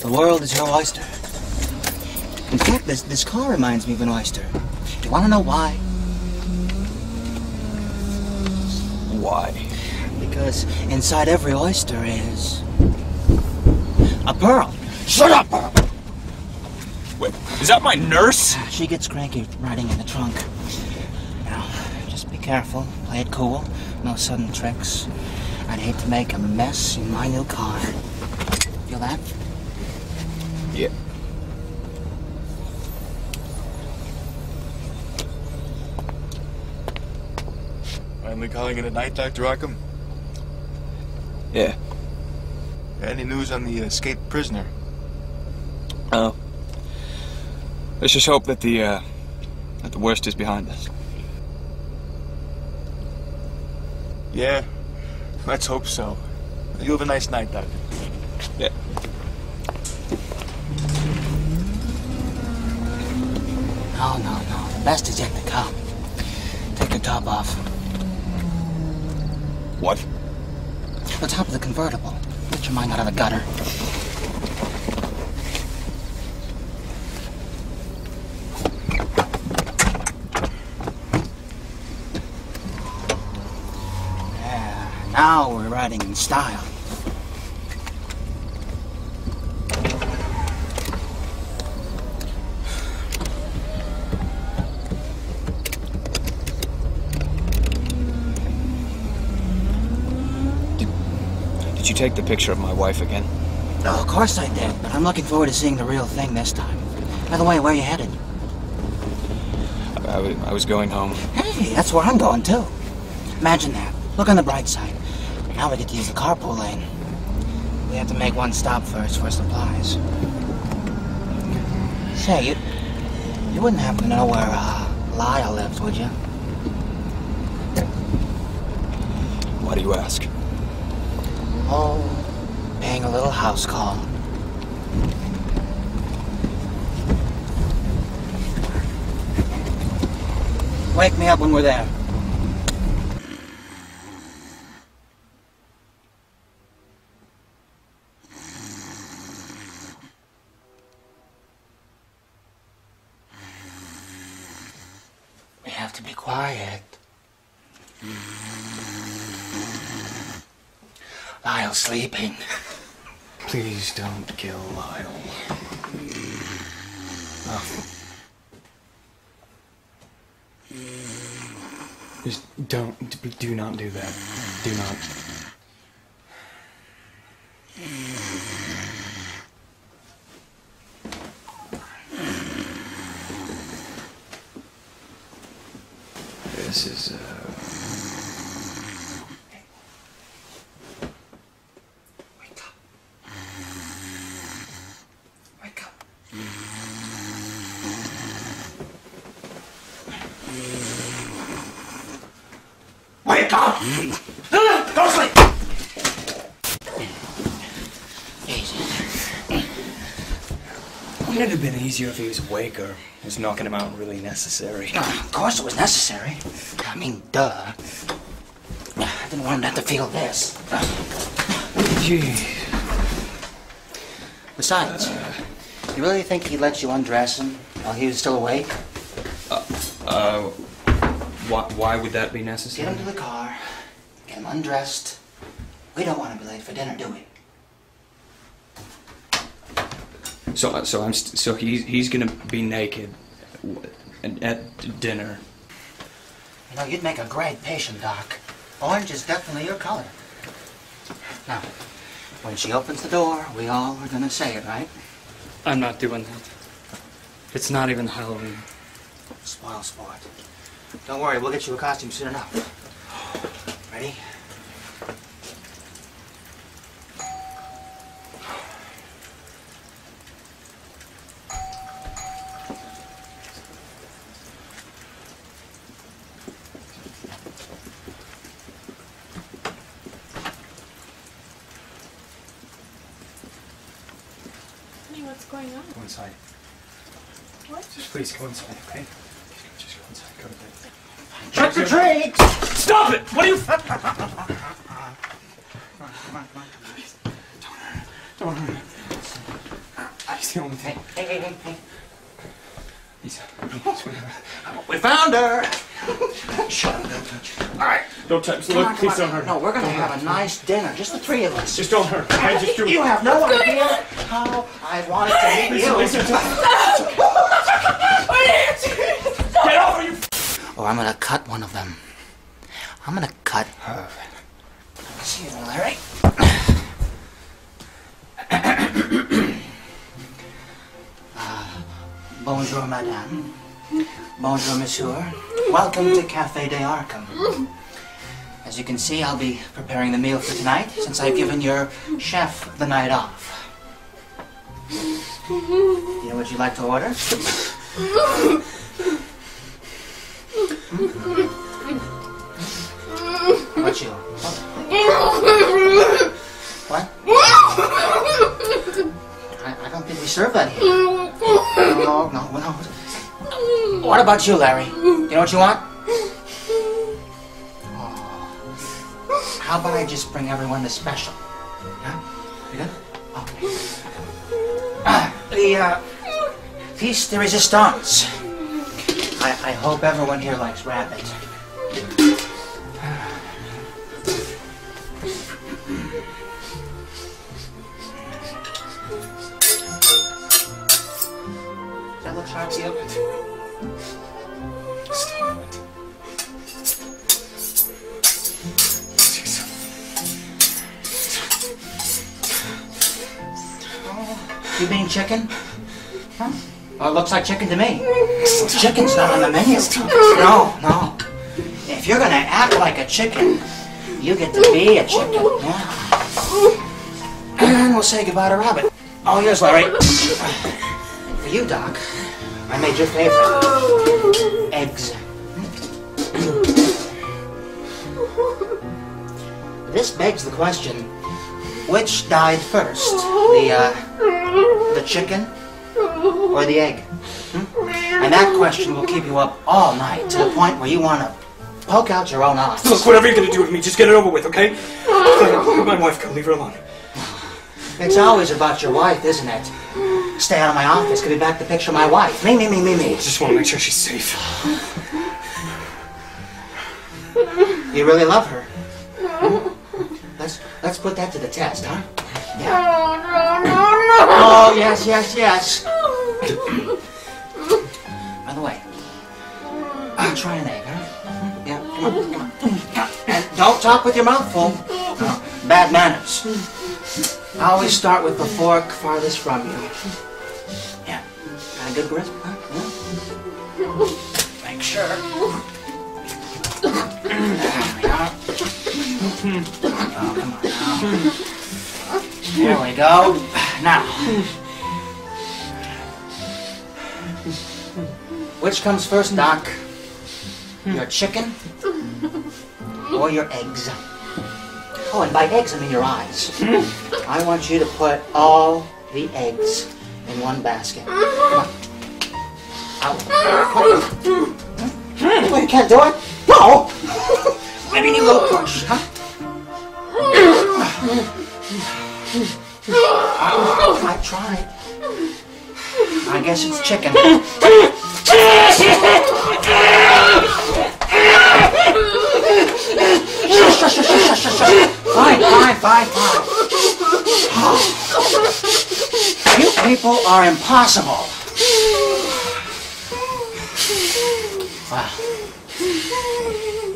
The world is your oyster. In fact, this car reminds me of an oyster. Do you want to know why? Why? Because inside every oyster is a pearl. Shut up! Wait, is that my nurse? She gets cranky riding in the trunk. Now, just be careful. Play it cool. No sudden tricks. I'd hate to make a mess in my new car. Feel that? Yeah. Finally calling it a night, Dr. Arkham? Yeah. Any news on the escaped prisoner? Oh. Let's just hope that the worst is behind us. Yeah, let's hope so. You have a nice night, Doctor. Yeah. No. The best is yet to come. Take your top off. What? The top of the convertible. Get your mind out of the gutter. Yeah, now we're riding in style. Did you take the picture of my wife again? Oh, of course I did, but I'm looking forward to seeing the real thing this time. By the way, where are you headed? I was going home. Hey, that's where I'm going, too. Imagine that. Look on the bright side. Now we get to use the carpool lane. We have to make one stop first for supplies. Say, you wouldn't happen to know where Lyle lives, would you? Why do you ask? Oh, paying a little house call. Wake me up when we're there. We have to be quiet. Lyle's sleeping. Please don't kill Lyle. Oh. Just do not do that. Do not. This is, Wake up. Wake up. Wake up! Go to sleep! Easy. Wouldn't it have been easier if he was awake, or was knocking him out really necessary? Of course it was necessary. I mean, duh. I didn't want him to have to feel this. Gee. Besides, you really think he let you undress him while he was still awake? Why would that be Get necessary? him to the car, get him undressed. We don't want to be late for dinner, do we? So he's gonna be naked at dinner. You know, you'd make a great patient, Doc. Orange is definitely your color. Now, when she opens the door, we all are gonna say it, right? I'm not doing that. It's not even Halloween. Spoil sport. Don't worry, we'll get you a costume soon enough. Ready? Honey, what's going on? Go inside. What? Just please go inside, okay? Just go inside. Go to bed. Trick or treat! Stop it! What are you? Come on. Don't hurt him. He's the only thing. Hey. We found her! Shut up, don't touch her. All right. Don't touch. Come Look, on, please come don't on. hurt her. No, we're gonna have a nice dinner, just the three of us. Just don't hurt her. Okay? Just do it. You have no idea how I wanted to meet you. Listen. Get off of you! Or I'm gonna cut one of them. I'm gonna cut her. See you, Larry. Bonjour, madame. Bonjour, monsieur. Welcome to Café de Arkham. As you can see, I'll be preparing the meal for tonight, since I've given your chef the night off. You know what you'd like to order? What you? What? I don't think we serve that here. No. What about you, Larry? You know what you want? Oh. How about I just bring everyone the special? Yeah? You good? Okay. The piece de resistance. I hope everyone here likes rabbit. Does that look sharp to you? You mean chicken? Huh? Well, it looks like chicken to me. Chicken's not on the menu. No. If you're gonna act like a chicken, you get to be a chicken. Yeah. And we'll say goodbye to rabbit. Oh, here's Larry. For you, Doc, I made your favorite. Eggs. This begs the question, which died first? The chicken or the egg? And that question will keep you up all night to the point where you want to poke out your own eyes. Look, whatever you're gonna do with me, just get it over with, okay? My wife, go, leave her alone. It's always about your wife, isn't it? Stay out of my office, give me back the picture of my wife. Me. Just want to make sure she's safe. You really love her? Let's put that to the test, huh? Yeah. No. Oh, yes. By the way, try an egg, huh? Yeah, come on. And don't talk with your mouth full. No, bad manners. I always start with the fork farthest from you. Yeah. Got a good grip, huh? Yeah. Make sure. Oh, come on now. There we go. Now, which comes first, Doc? Your chicken or your eggs? Oh, and by eggs, I mean your eyes. I want you to put all the eggs in one basket. Come on. Out. Oh, you can't do it? No! Maybe you need a little push, huh? I tried. I guess it's chicken. Fine. You people are impossible. Wow.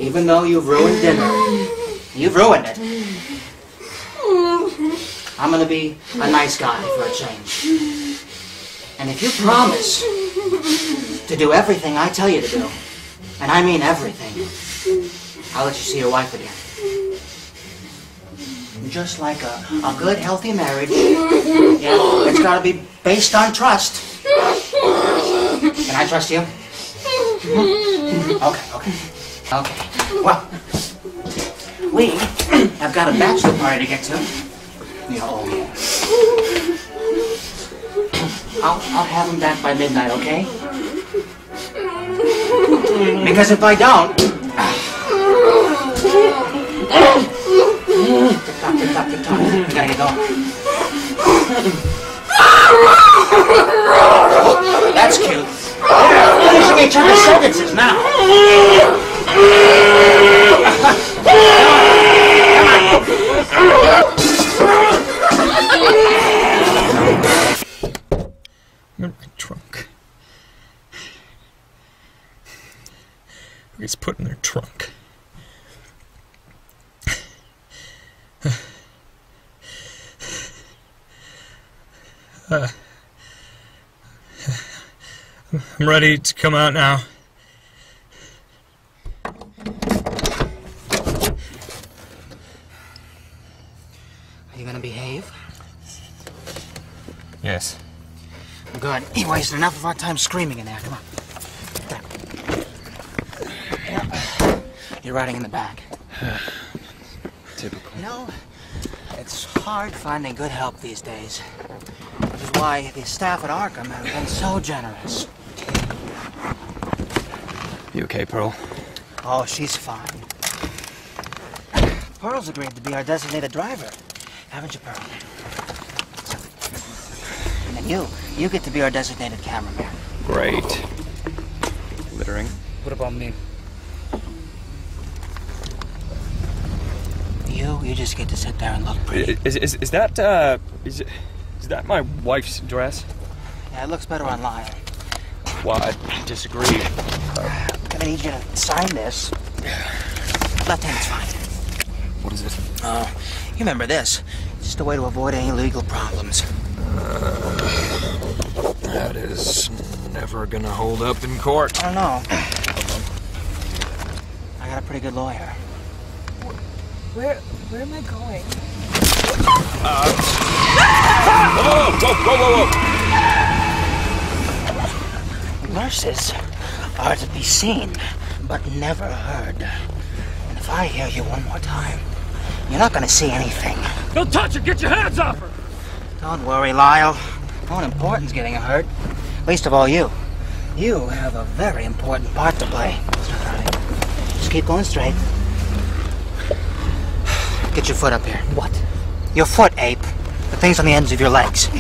Even though you've ruined dinner, you've ruined it. I'm gonna be a nice guy for a change. And if you promise to do everything I tell you to do, and I mean everything, I'll let you see your wife again. Just like a good, healthy marriage, yeah, it's gotta be based on trust. Can I trust you? Okay. Well, we have got a bachelor party to get to. Oh, yeah. I'll have him back by midnight, okay? Because if I don't... Tick-tock. We gotta get going. That's cute. Finishing each other's sentences now. I'm in my trunk. It's put in their trunk. I'm ready to come out now. Are you gonna behave? Yes. Good. You wasted enough of our time screaming in there. Come on. Yeah. You're riding in the back. Typical. You know, it's hard finding good help these days. Which is why the staff at Arkham have been so generous. You okay, Pearl? Oh, she's fine. Pearl's agreed to be our designated driver. Haven't you, Pearl? And you get to be our designated cameraman. Great. Littering. What about me? You just get to sit there and look pretty. Is that that my wife's dress? Yeah, it looks better online. Well, I disagree. I'm gonna need you to sign this. Left hand's fine. What is it? You remember this. It's just a way to avoid any legal problems. That is never gonna hold up in court. I don't know. I got a pretty good lawyer. Where am I going? Whoa! Nurses are to be seen, but never heard. And if I hear you one more time, you're not gonna see anything. Don't touch her! Get your hands off her! Don't worry, Lyle. No one important's getting hurt. Least of all you. You have a very important part to play. Just keep going straight. Get your foot up here. What? Your foot, ape. The things on the ends of your legs.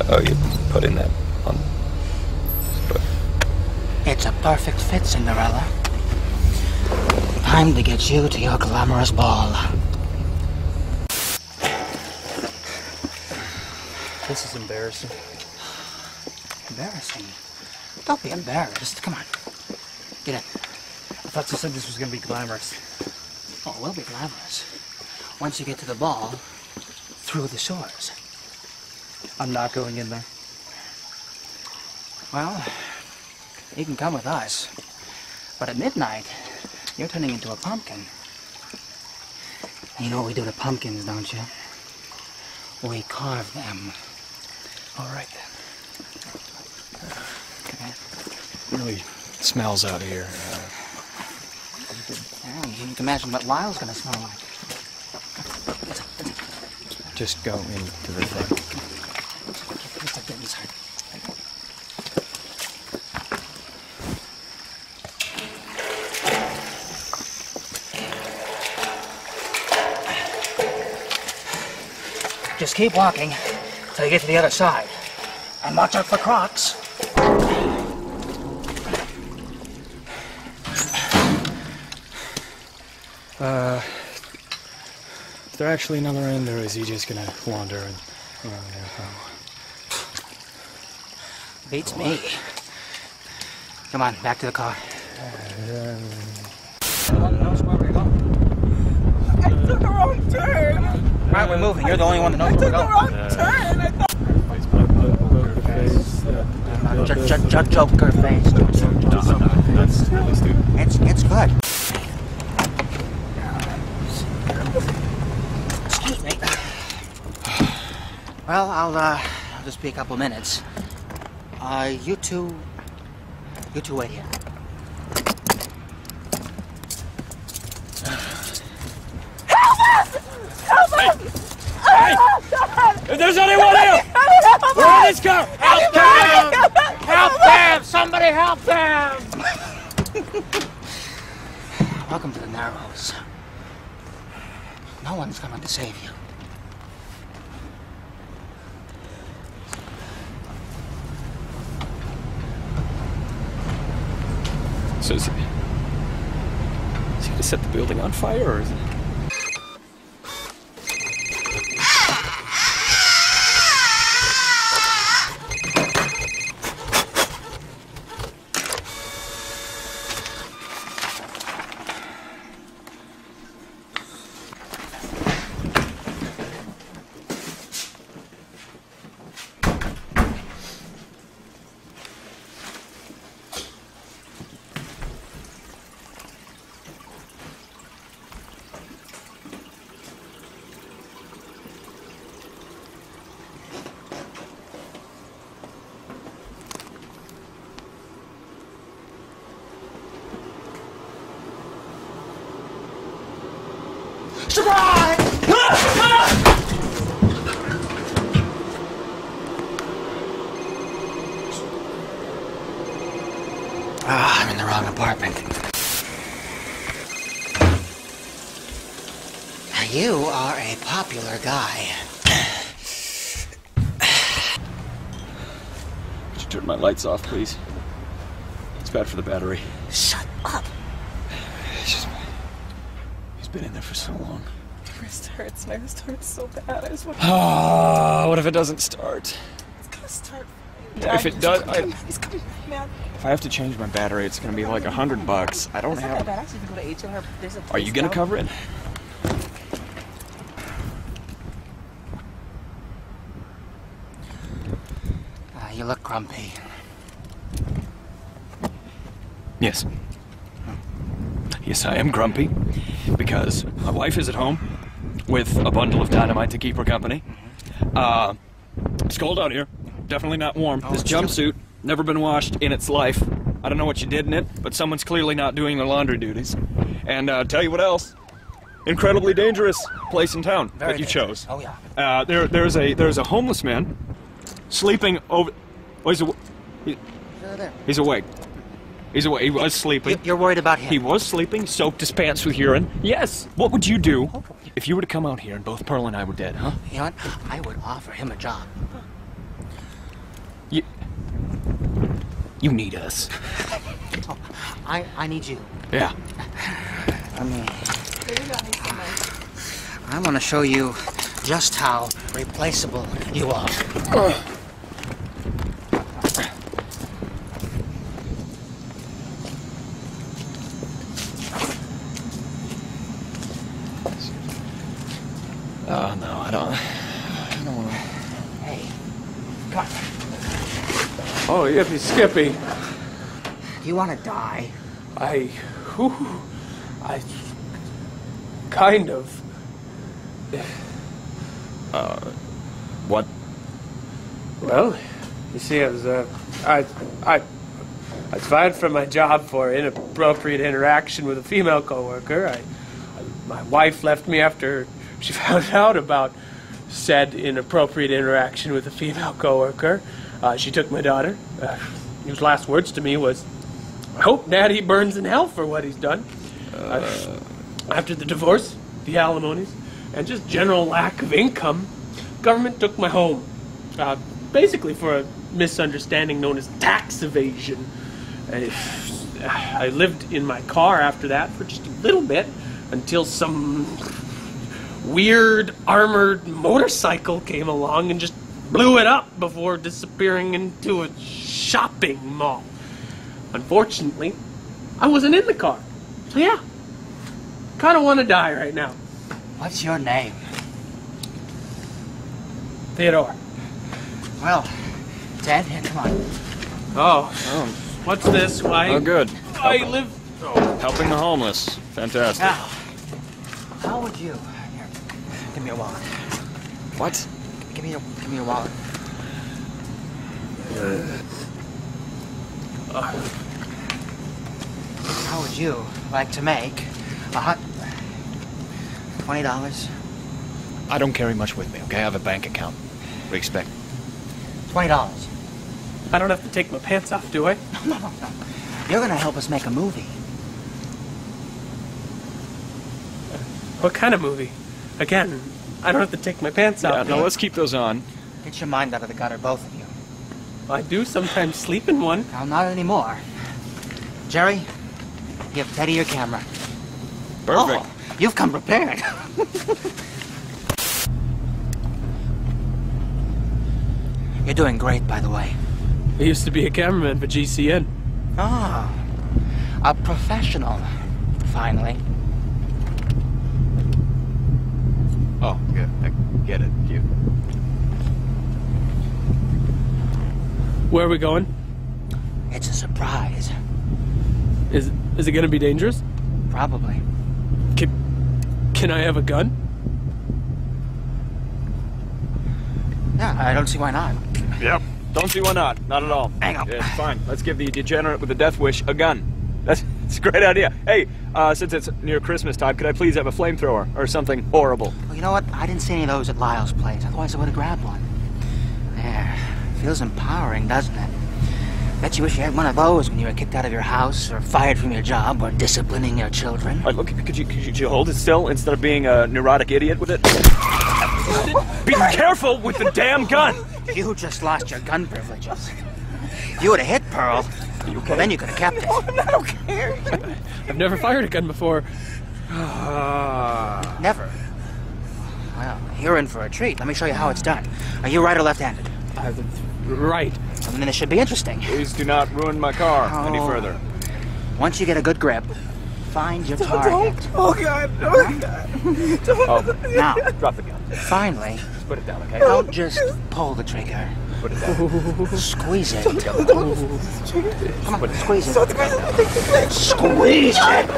Oh, you put in that on... It's a perfect fit, Cinderella. Time to get you to your glamorous ball. This is embarrassing. Embarrassing? Don't be embarrassed. Come on. Get in. I thought you said this was going to be glamorous. Oh, it will be glamorous. Once you get to the ball, through the sewers. I'm not going in there. Well, you can come with us. But at midnight, You're turning into a pumpkin. You know what we do to pumpkins, don't you? We carve them. All right, then. Really smells out here. Yeah, you can imagine what Lyle's gonna smell like. Just go into the thing. Get inside. Just keep walking till you get to the other side. And watch out for crocs. Is there actually another end, or is he just gonna wander and around there? Beats me. Come on, back to the car. I took a wrong turn. Right, we're moving. You're the only one that knows where we're going. I took the wrong turn. I thought... Joker face. It's good. Excuse me. Well, I'll just be a couple minutes. You two wait here. Hey! If there's anyone here! We're in this car! Help them! Help them! Somebody help them! Welcome to the Narrows. No one's coming to save you. So is he gonna set the building on fire, or is it? Surprise! I'm in the wrong apartment. You are a popular guy. Could you turn my lights off, please? It's bad for the battery. Shut up. It's just... He's been in there for so long. My wrist hurts. My wrist hurts so bad. I just want Ah, what if it doesn't start? It's gonna start. If it does, He's coming back, man. if I have to change my battery, it's gonna be like $100. I don't It's not that have. bad. Actually, you can go to H&R. There's a Are you gonna cover it? You look grumpy. Yes. Yes, I am grumpy because my wife is at home with a bundle of dynamite to keep her company. It's cold out here. Definitely not warm. This jumpsuit, never been washed in its life. I don't know what you did in it, but someone's clearly not doing their laundry duties. And tell you what else. Incredibly dangerous place in town that you chose. Oh yeah. There's a homeless man sleeping over. Oh, he's awake. He's awake. He was sleeping. You're worried about him? He was sleeping, soaked his pants with urine. Yes. What would you do if you were to come out here and both Pearl and I were dead, huh? You know what? I would offer him a job. You need us. Oh, I need you. Yeah. I mean, I'm gonna show you just how replaceable you are. Oh no, I don't want to. Hey, come on. Oh, yippee skippy. You want to die? Kind of. What? Well, you see, I was fired from my job for inappropriate interaction with a female coworker. My wife left me after she found out about said inappropriate interaction with a female coworker. She took my daughter. His last words to me was, "I hope Daddy burns in hell for what he's done." After the divorce, the alimonies, and just general lack of income, government took my home. Basically for a misunderstanding known as tax evasion. I lived in my car after that for just a little bit until some weird armored motorcycle came along and just blew it up before disappearing into a shopping mall. Unfortunately, I wasn't in the car. So yeah, kind of want to die right now. What's your name? Theodore. Well, Dad, here, come on. Oh, what's this? Why? Oh, good. I live... Helping the homeless. Fantastic. Now, how would you... Here, give me your wallet. What? Give me your wallet. How would you like to make $20? I don't carry much with me, okay? I have a bank account. What do you expect? $20. I don't have to take my pants off, do I? No. You're gonna help us make a movie. What kind of movie? Again, I don't have to take my pants off. Yeah, no, let's keep those on. Get your mind out of the gutter, both of you. I do sometimes sleep in one. Well, not anymore. Jerry, give Teddy your camera. Perfect. Oh, you've come prepared. You're doing great, by the way. I used to be a cameraman for GCN. Ah, a professional, finally. Oh, yeah, I get it. Cute. Where are we going? It's a surprise. Is it gonna be dangerous? Probably. Can I have a gun? Yeah, I don't see why not. Yep. Don't see why not. Not at all. Hang on. Yeah, fine. Let's give the degenerate with the death wish a gun. That's a great idea. Hey, since it's near Christmas time, could I please have a flamethrower or something horrible? Well, you know what? I didn't see any of those at Lyle's place. Otherwise, I would have grabbed one. There. Feels empowering, doesn't it? Bet you wish you had one of those when you were kicked out of your house or fired from your job or disciplining your children. All right, look, could you hold it still instead of being a neurotic idiot with it? Be careful with the damn gun! You just lost your gun privileges. If you would have hit Pearl, well, then you could have kept it. I'm not okay. I've never fired a gun before. Never. Well, you're in for a treat. Let me show you how it's done. Are you right or left-handed? Right. And then it should be interesting. Please do not ruin my car any further. Once you get a good grip, find your target. Don't. Oh, God. Oh, God. Don't. Now, drop the gun. Finally, Just put it down, okay? don't just pull the trigger. Put it down. Squeeze it. Don't. Come on, squeeze it. Squeeze it.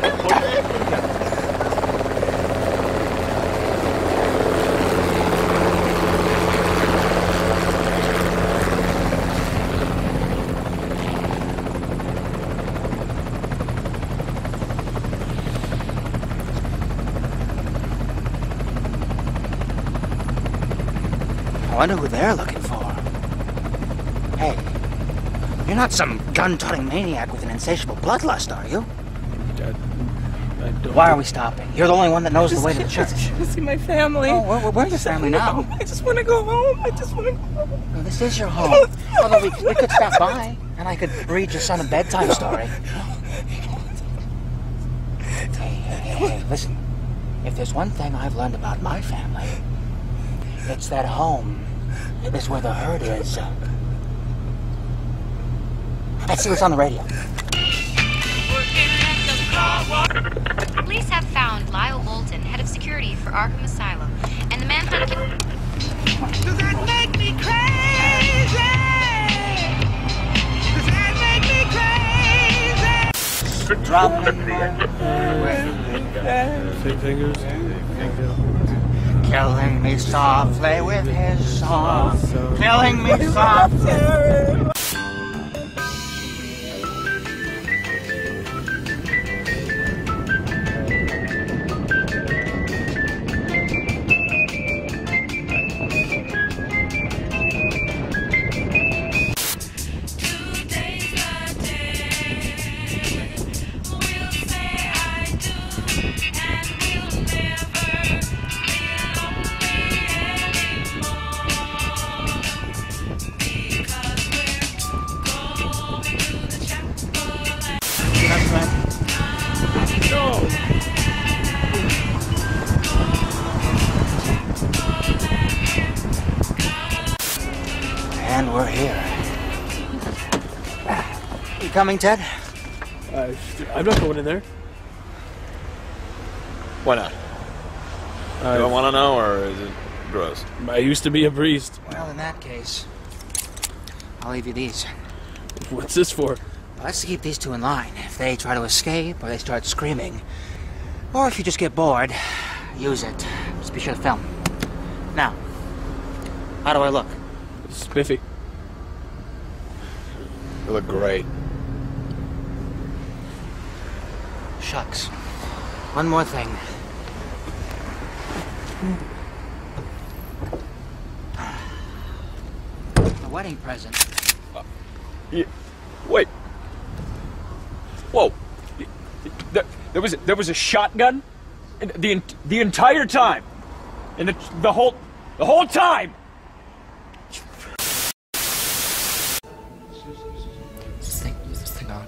I wonder who they're looking for. Hey, you're not some gun-toting maniac with an insatiable bloodlust, are you? I don't. Why are we stopping? You're the only one that knows the way to the church. I just want to see my family. Oh, where's your family now? I just want to go home. I just want to go home. No, this is your home. Although we could stop by, and I could read your son a bedtime story. Hey, listen. If there's one thing I've learned about my family, it's that home is where the hurt is. Let's see what's on the radio. Police have found Lyle Bolton, head of security for Arkham Asylum, and the manhunt can... Does that make me crazy? Does that make me crazy? Drop Big fingers. Killing me softly with his song. Killing me softly. And we're here. You coming, Ted? I'm not going in there. Why not? You don't want to know, or is it gross? I used to be a priest. Well, in that case, I'll leave you these. What's this for? Well, that's to keep these two in line. If they try to escape, or they start screaming, or if you just get bored, use it. Just be sure to film. Now, how do I look? Spiffy. You look great. Shucks. One more thing. A wedding present. Wait. Whoa. There was a shotgun the entire time. And the whole time. Is this thing on?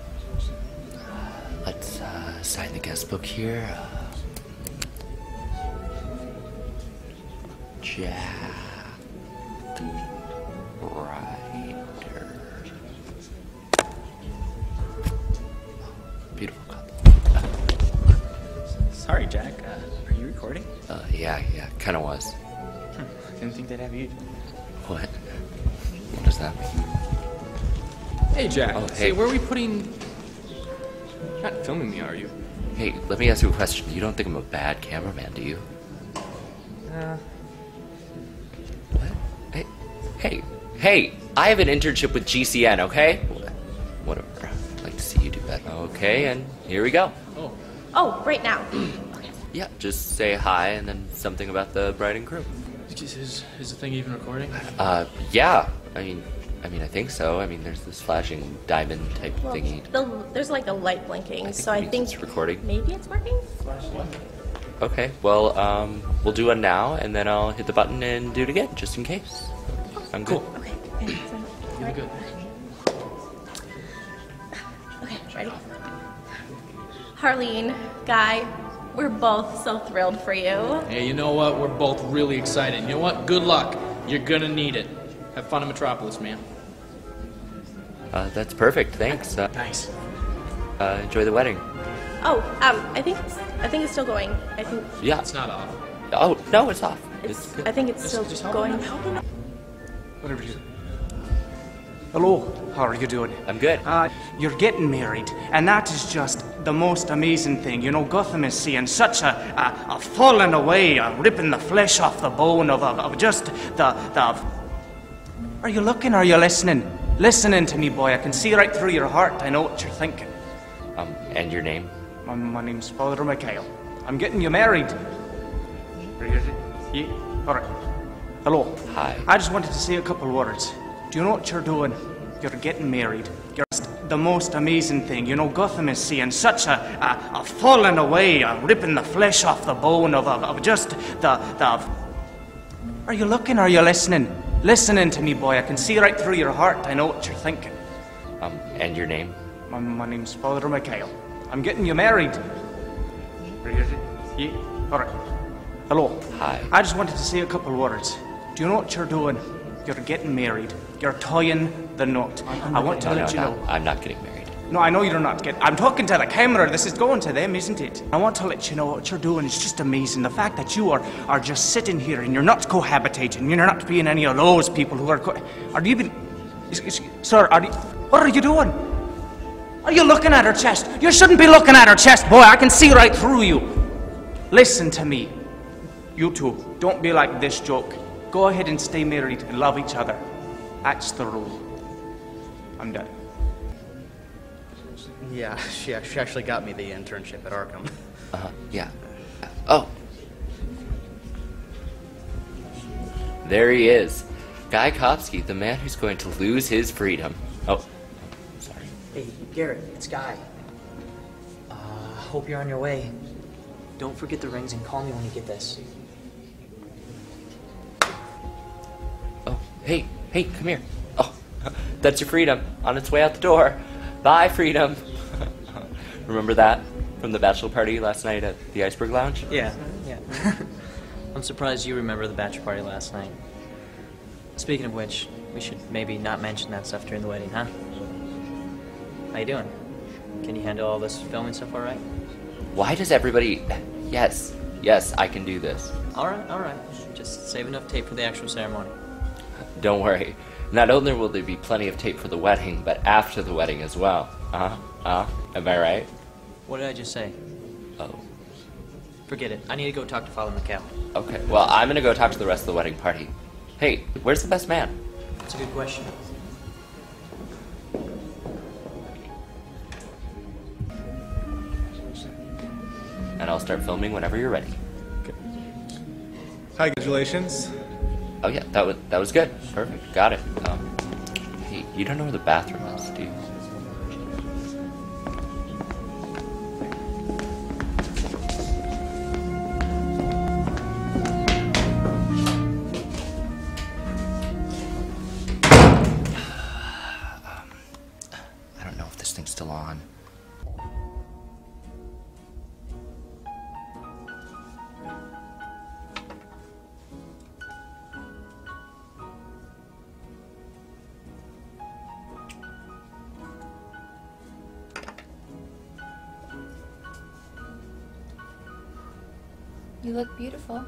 Let's sign the guest book here. Jack Ryder. Beautiful couple. Sorry, Jack. Are you recording? Yeah, kinda was. Didn't think they'd have you. What? What does that mean? Hey, Jack. Oh, Say, hey. where are we putting... You're not filming me, are you? Hey, let me ask you a question. You don't think I'm a bad cameraman, do you? What? Hey! I have an internship with GCN, okay? Whatever. I'd like to see you do better. Okay, and here we go. Oh, right now. Yeah, just say hi and then something about the bride and groom. Is the thing even recording? Yeah. I mean, I think so. I mean, there's this flashing diamond type thingy. There's like a light blinking, so I think It's recording. maybe it's working. Okay, well, we'll do one now, and then I'll hit the button and do it again, just in case. I'm good. Cool. Okay. You're good. Okay, ready? Harleen, Guy, we're both so thrilled for you. Hey, you know what? We're both really excited. You know what? Good luck. You're gonna need it. Have fun in Metropolis, man. That's perfect. Thanks. Nice. Enjoy the wedding. Oh, I think it's still going. I think. Yeah. It's not off. Oh, no, it's off. I think it's still going. Whatever you. Hello, how are you doing? I'm good. You're getting married, and that is just the most amazing thing. You know, Gotham is seeing such a falling away, ripping the flesh off the bone of just the. Are you looking or are you listening? Listening to me, boy. I can see right through your heart. I know what you're thinking. And your name? My name's Father Mikhail. I'm getting you married. All right. Hello. Hi. I just wanted to say a couple words. Do you know what you're doing? You're getting married. You're just the most amazing thing. You know, Gotham is seeing such a falling away, ripping the flesh off the bone of just the. Are you looking or are you listening? Listening to me, boy. I can see right through your heart. I know what you're thinking. And your name? My name's Father Mikhail. I'm getting you married. All right. Hello. Hi. I just wanted to say a couple words. Do you know what you're doing? You're getting married. You're tying the knot. I want to let you know. I'm not getting married. No, I know you're not getting. I'm talking to the camera. This is going to them, isn't it? I want to let you know what you're doing is just amazing. The fact that you are just sitting here and you're not cohabitating. You're not being any of those people who are. Are you even? Sir, are you? What are you doing? Are you looking at her chest? You shouldn't be looking at her chest, boy. I can see right through you. Listen to me. You two, don't be like this joke. Go ahead and stay married and love each other. That's the rule. I'm done. Yeah, she actually got me the internship at Arkham. Yeah. Oh. There he is. Guy Kopsky, the man who's going to lose his freedom. Oh. Sorry. Hey, Garrett, it's Guy. Hope you're on your way. Don't forget the rings and call me when you get this. Oh, hey, come here. Oh, that's your freedom on its way out the door. Bye, freedom. Remember that from the bachelor party last night at the Iceberg Lounge? Yeah. I'm surprised you remember the bachelor party last night. Speaking of which, we should maybe not mention that stuff during the wedding, huh? How you doing? Can you handle all this filming stuff all right? Why does everybody... Yes, I can do this. All right. Just save enough tape for the actual ceremony. Don't worry. Not only will there be plenty of tape for the wedding, but after the wedding as well. Am I right? What did I just say? Oh. Forget it. I need to go talk to Father McCall. Okay, well, I'm gonna go talk to the rest of the wedding party. Hey, where's the best man? That's a good question. And I'll start filming whenever you're ready. Hi, congratulations. Oh yeah, that was good. Perfect, got it. Hey, you don't know where the bathroom is, do you? I don't know if this thing's still on. You look beautiful.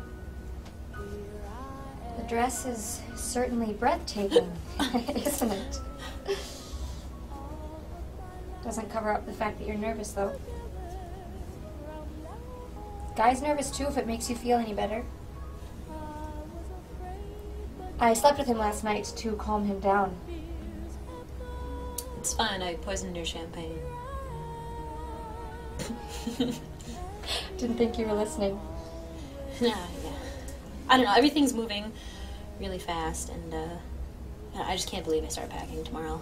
The dress is certainly breathtaking, isn't it? Doesn't cover up the fact that you're nervous, though. Guy's nervous too, if it makes you feel any better. I slept with him last night to calm him down. It's fine, I poisoned your champagne. Didn't think you were listening. Yeah. I don't know, everything's moving really fast, and I just can't believe I start packing tomorrow.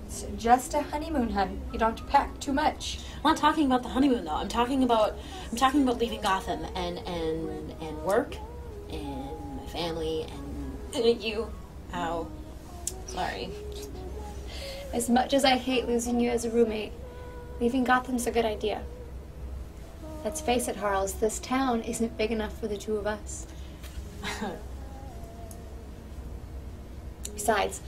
It's just a honeymoon, hun. You don't have to pack too much. I'm not talking about the honeymoon, though. I'm talking about leaving Gotham and work and my family and you. Ow. Sorry. As much as I hate losing you as a roommate, leaving Gotham's a good idea. Let's face it, Harles, this town isn't big enough for the two of us. Besides,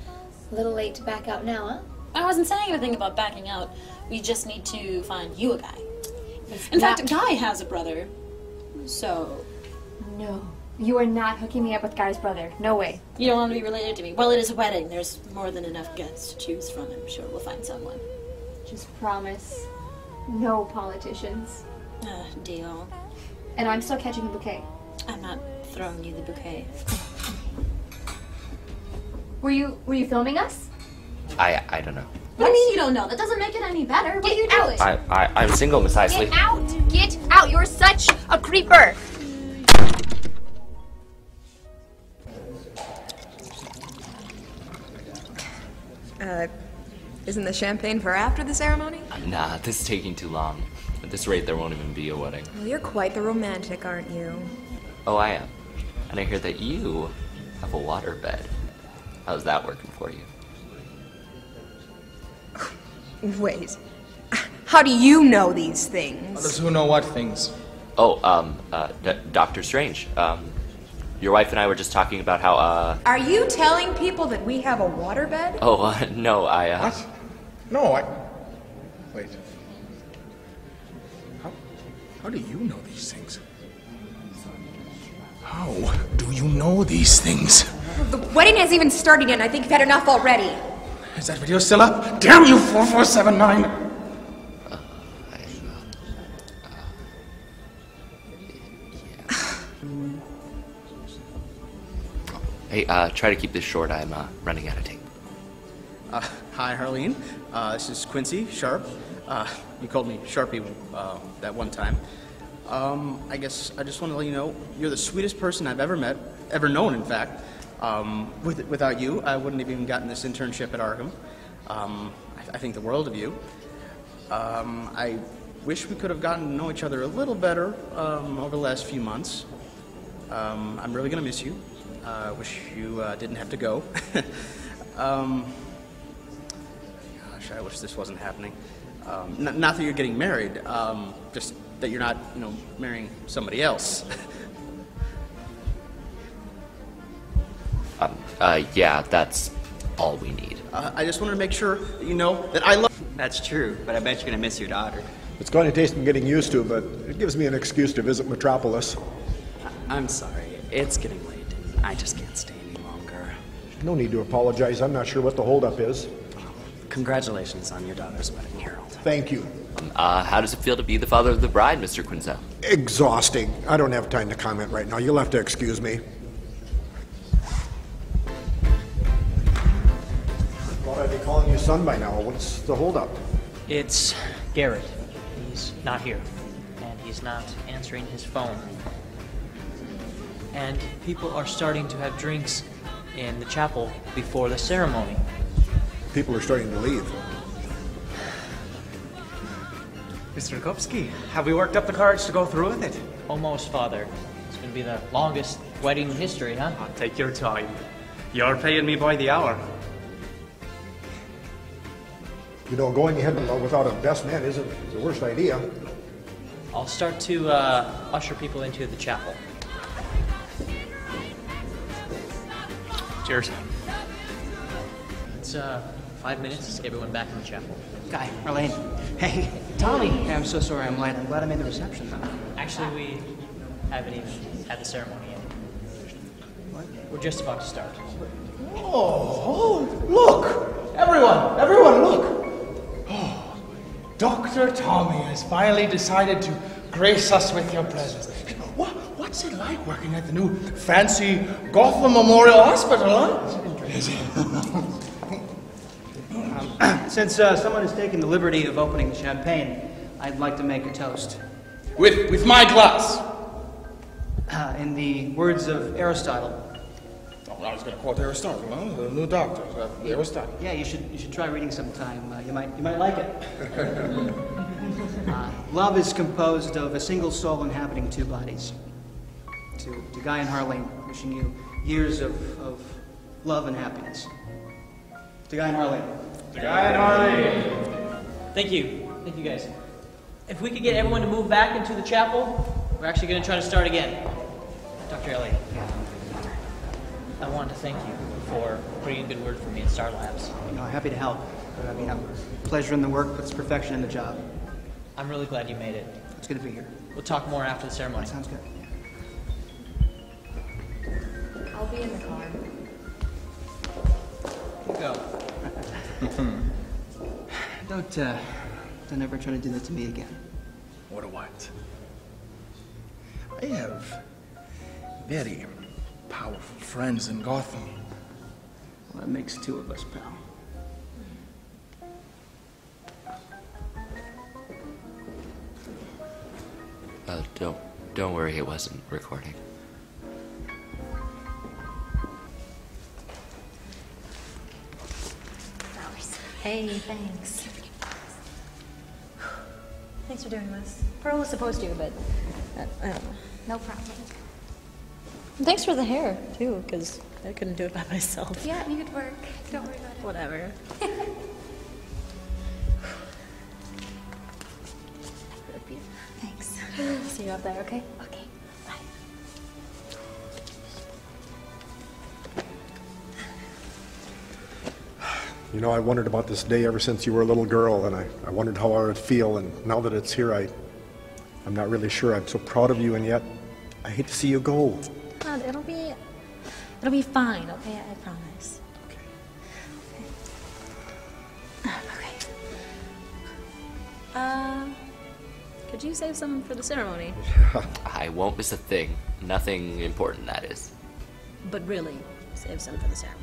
a little late to back out now, huh? I wasn't saying anything about backing out. We just need to find you a guy. In fact, Guy has a brother. So... No. You are not hooking me up with Guy's brother. No way. You don't want to be related to me. Well, it is a wedding. There's more than enough guests to choose from. I'm sure we'll find someone. Just promise. No politicians. Deal. And I'm still catching the bouquet. I'm not throwing you the bouquet. Were you filming us? I don't know. What do you mean you don't know? That doesn't make it any better. What are you doing? I'm single, Miss Isley. Get out! Get out! You're such a creeper! Isn't the champagne for after the ceremony? Nah, this is taking too long. At this rate, there won't even be a wedding. Well, you're quite the romantic, aren't you? Oh, I am. And I hear that you have a waterbed. How's that working for you? Wait. How do you know these things? Others who know what things? Oh, Dr. Strange. Your wife and I were just talking about how, Are you telling people that we have a waterbed? Oh, no, What? No, Wait. How do you know these things? How do you know these things? The wedding hasn't even started yet, and I think you've had enough already. Is that video still up? Damn you, 4479! Hey, try to keep this short. I'm running out of tape. Hi, Harleen. This is Quincy Sharp. You called me Sharpie that one time. I guess I just want to let you know you're the sweetest person I've ever met, ever known, in fact. Without you, I wouldn't have even gotten this internship at Arkham. I think the world of you. I wish we could have gotten to know each other a little better over the last few months. I'm really going to miss you. Wish you didn't have to go. Gosh, I wish this wasn't happening. Not that you're getting married, just that you're not, marrying somebody else. Yeah, that's all we need. I just wanted to make sure that you know that I love... That's true, but I bet you're going to miss your daughter. It's going to take some getting used to, but it gives me an excuse to visit Metropolis. I'm sorry. It's getting late. I just can't stay any longer. No need to apologize. I'm not sure what the holdup is. Congratulations on your daughter's wedding, Harold. Thank you. How does it feel to be the father of the bride, Mr. Quinzel? Exhausting. I don't have time to comment right now. You'll have to excuse me. Thought I'd be calling you son by now. What's the holdup? It's Garrett. He's not here. And he's not answering his phone. And people are starting to have drinks in the chapel before the ceremony. People are starting to leave. Mr. Kopsky, have we worked up the courage to go through with it? Almost, Father. It's going to be the longest wedding in history, huh? Take your time. You're paying me by the hour. Going ahead without a best man isn't the worst idea. I'll start to usher people into the chapel. Cheers. It's 5 minutes to get everyone back in the chapel. Guy, Marlene. Hey, Tommy! Hey, I'm so sorry I'm late. I'm glad I made the reception, though. Actually, we haven't even had the ceremony yet. What? We're just about to start. Oh, look! Everyone, look! Oh, Dr. Tommy has finally decided to grace us with your presence. What's it like working at the new fancy Gotham Memorial Hospital, huh? Since someone has taken the liberty of opening the champagne, I'd like to make a toast. With my glass. In the words of Aristotle. Oh, I was going to quote Aristotle, huh? The new doctor, Aristotle. Yeah, you should try reading sometime. You might like it. Love is composed of a single soul inhabiting two bodies. To Guy and Harleen, wishing you years of love and happiness. To Guy and Harleen. To Guy and Harleen. Thank you, guys. If we could get everyone to move back into the chapel, we're actually going to try to start again. Dr. Elliott, I want to thank you for putting in a good word for me at Star Labs. Happy to help. Pleasure in the work puts perfection in the job. I'm really glad you made it. It's good to be here. We'll talk more after the ceremony. Sounds good. I'll be in the car. Go. Don't ever try to do that to me again. What? I have very powerful friends in Gotham. Well, that makes two of us, pal. Don't worry, it wasn't recording. Hey, thanks. Thanks for doing this. Pearl was supposed to, but I don't know. No problem. And thanks for the hair, too, because I couldn't do it by myself. Yeah, you could work. Don't worry about it. Whatever. Thanks. See you up there, okay? Okay. I wondered about this day ever since you were a little girl, and I wondered how I would feel, and now that it's here, I'm not really sure. I'm so proud of you, and yet I hate to see you go. It'll be fine, okay? I promise. Okay. Could you save some for the ceremony? I won't miss a thing. Nothing important, that is. But really, Save some for the ceremony.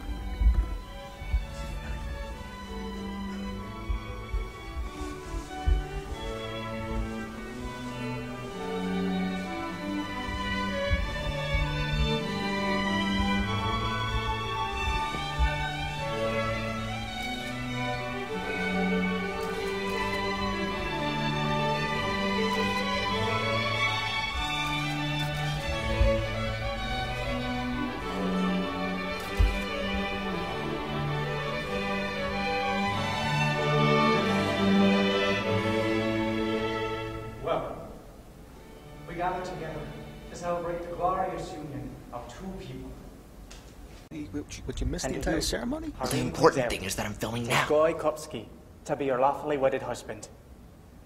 Gather together to celebrate the glorious union of two people. Would you miss the entire ceremony? The important thing is that I'm filming now. Goy Kupski to be your lawfully wedded husband,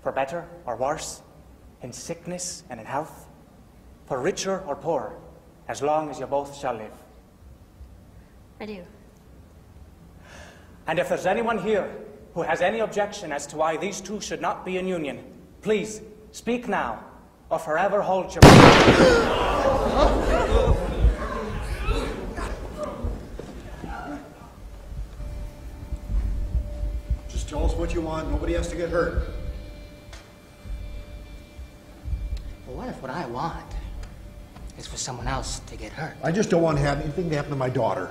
for better or worse, in sickness and in health, for richer or poorer, as long as you both shall live. I do. And if there's anyone here who has any objection as to why these two should not be in union, please speak now, or forever hold your Just tell us what you want. Nobody has to get hurt. Well, what if what I want is for someone else to get hurt? I just don't want to have anything to happen to my daughter.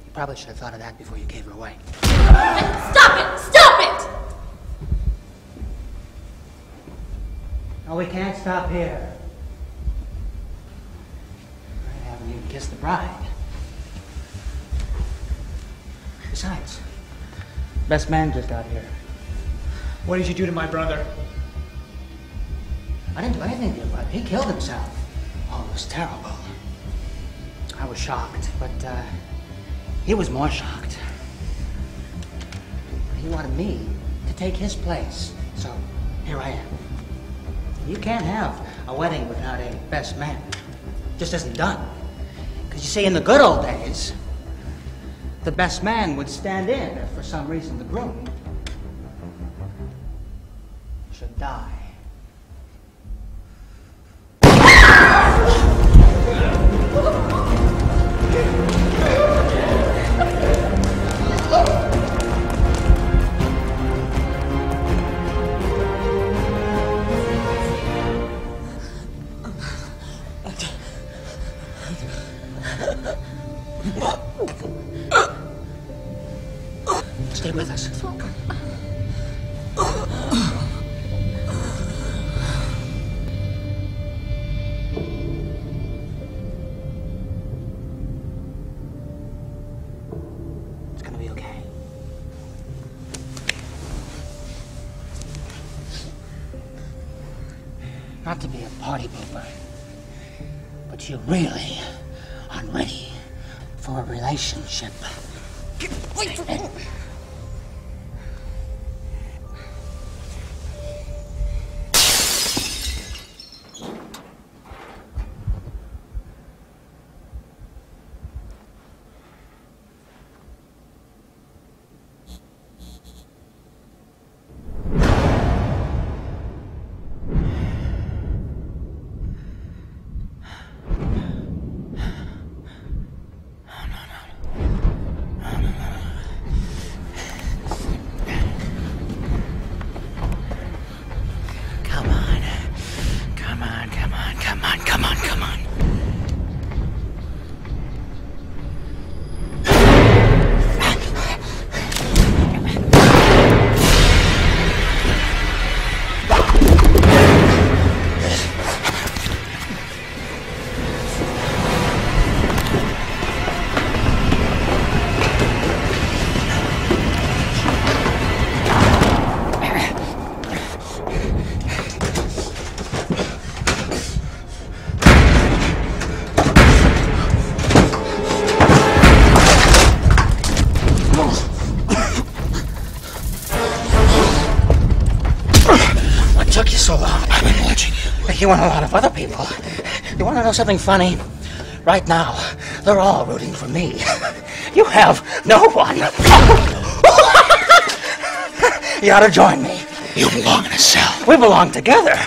You probably should have thought of that before you gave her away. Stop it! Stop it! No, we can't stop here. I haven't even kissed the bride. Besides, best man just got here. What did you do to my brother? I didn't do anything to your brother. He killed himself. Oh, it was terrible. I was shocked, but he was more shocked. He wanted me to take his place, so here I am. You can't have a wedding without a best man. It just isn't done. Because you see, in the good old days, the best man would stand in if for some reason the groom should die. Stay with us. It's gonna be okay. Not to be a party pooper, but you really aren't ready for a relationship. Wait for me! Took you so long? I've been watching you. You want a lot of other people. You want to know something funny? Right now, they're all rooting for me. You have no one. You ought to join me. You belong in a cell. We belong together.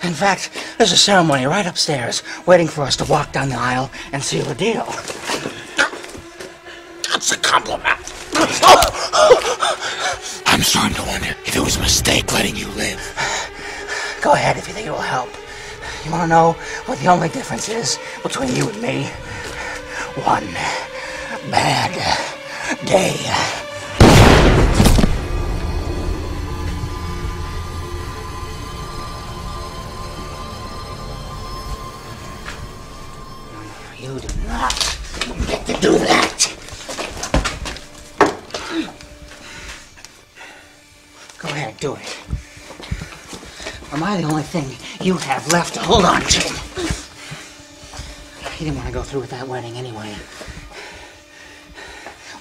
In fact, there's a ceremony right upstairs waiting for us to walk down the aisle and seal the deal. That's a compliment. I'm starting to wonder if it was a mistake letting you live. Go ahead if you think it will help. You want to know what the only difference is between you and me? One bad day. You do not get to do that. Go ahead, do it. Am I the only thing you have left to hold on to? You didn't want to go through with that wedding anyway.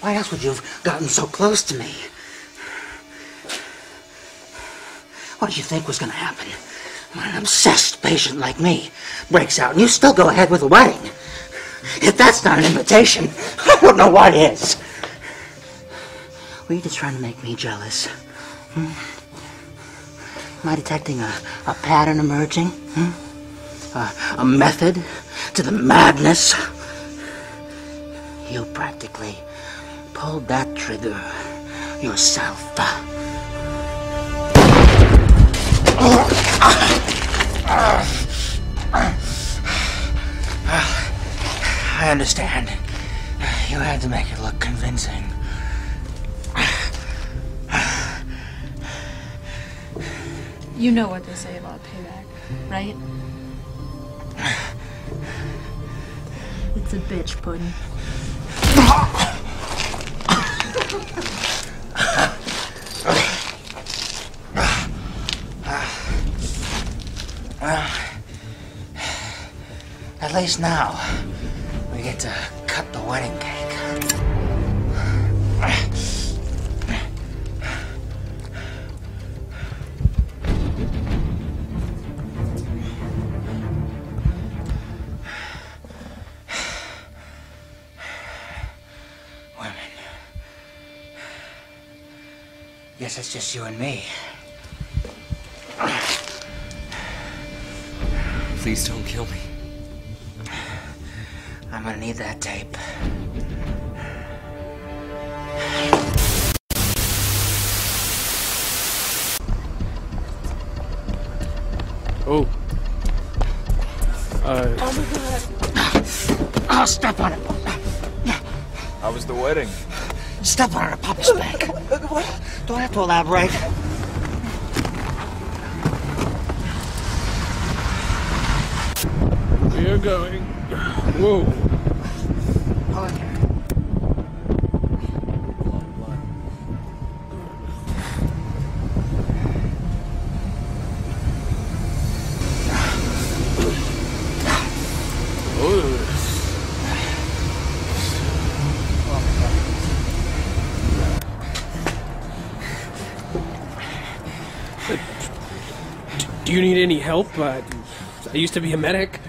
Why else would you have gotten so close to me? What did you think was going to happen? When an obsessed patient like me breaks out and you still go ahead with the wedding? If that's not an invitation, I don't know what is. Were you just trying to make me jealous? Am I detecting a pattern emerging? A method to the madness? You practically pulled that trigger yourself. I understand. You had to make it look convincing. You know what they say about payback, right? It's a bitch, Puddin'. Well, at least now we get to cut the wedding cake. Guess it's just you and me. Please don't kill me. I'm gonna need that tape. Oh. Oh my god. Oh, step on it. How was the wedding? Step on it or pop a spank. Don't have to elaborate. We're going. Whoa. Do you need any help? I used to be a medic.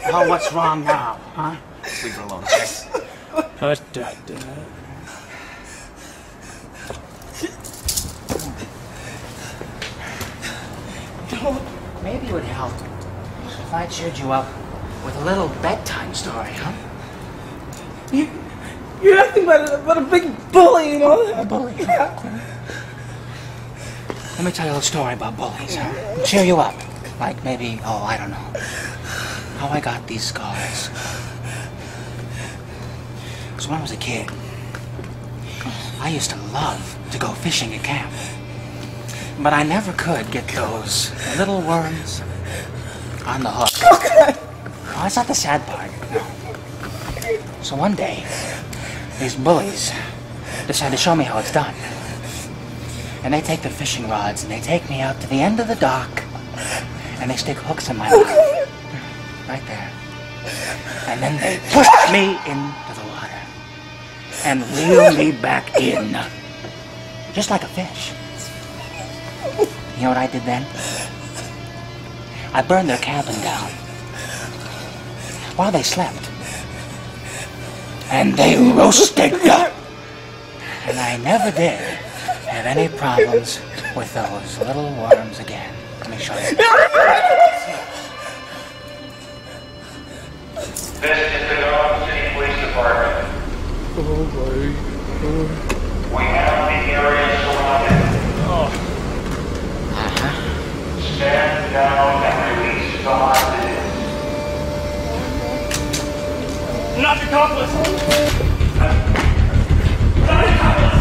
Oh, what's wrong now, huh? Leave her alone, okay? Maybe it would help if I cheered you up with a little bedtime story, huh? You're acting about a big bully, you know? A bully? Yeah. Let me tell you a story about bullies, huh? Cheer you up. Like maybe, oh, I don't know, how I got these scars. Because when I was a kid, I used to love to go fishing at camp. But I never could get those little worms on the hook. Oh, that's not the sad part. No. So one day, these bullies decide to show me how it's done. And they take their fishing rods and they take me out to the end of the dock and they stick hooks in my mouth. Right there. And then they push me into the water and reel me back in. Just like a fish. You know what I did then? I burned their cabin down while they slept. and they roasted. And I never did have any problems with those little worms again. Let me show you. This is the Gotham City Police Department. We have the area surrounded. Stand down and release the hostage. Not the accomplice!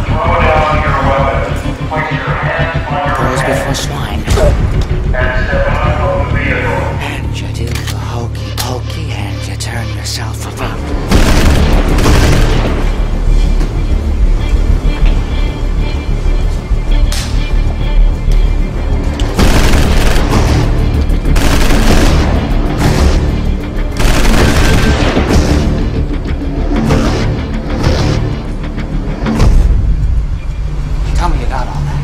Throw down your weapon. Place your hands on your Pearls head. before swine. And step out of the vehicle. And you do the hokey pokey and you turn yourself around. Tell me you got all that.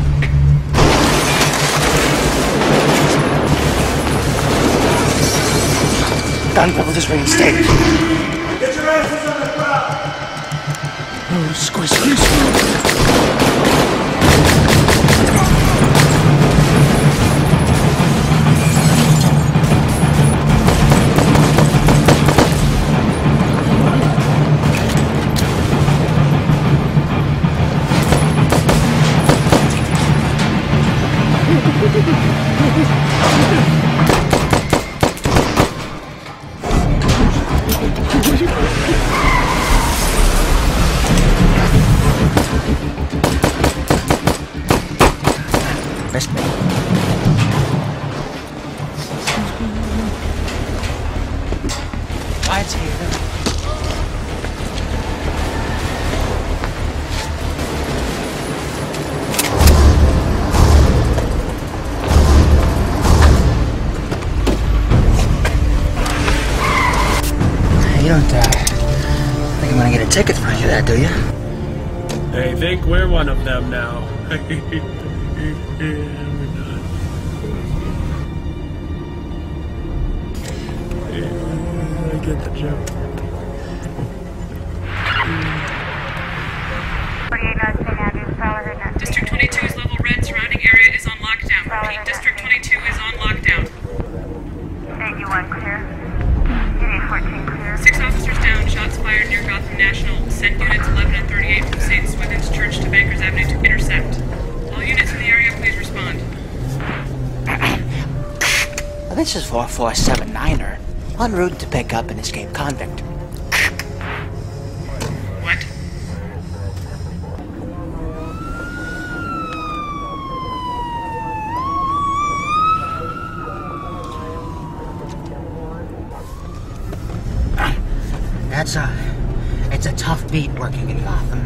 Gun privileges reinstated. Get your asses on the ground! Oh, squish. Missed me. Lights here. You don't think I'm gonna get a ticket for any of that, do you? They think we're one of them now. I get the joke. District 22's level red surrounding area is on lockdown. Repeat, District 22 is on lockdown. 81 clear. Unit 14 clear. 6 officers down, shots fired near Gotham National. Send units 11 and 38 from St. Swithin's Church to Bankers Avenue to intercept. All units in the area, please respond. This is 4479er. En route to pick up an escaped convict. What? It's a tough beat working in Gotham.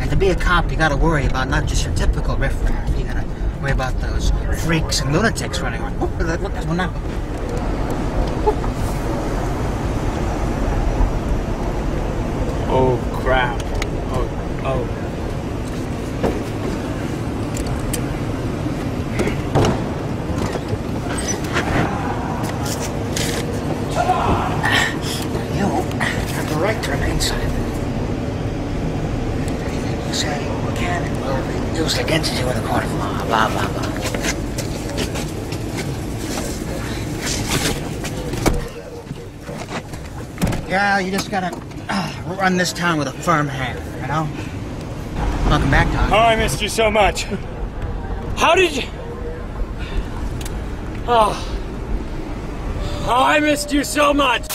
And to be a cop, you gotta worry about not just your typical riffraff. You gotta worry about those freaks and lunatics running around. Look at this one now. Oh crap. Oh. You have the right to remain silent. Anything you say can and will be used against you in a court of law. Blah, blah, blah. Yeah, you just gotta run this town with a firm hand, you know? Welcome back, Tom. Oh, I missed you so much. How did you... Oh, I missed you so much.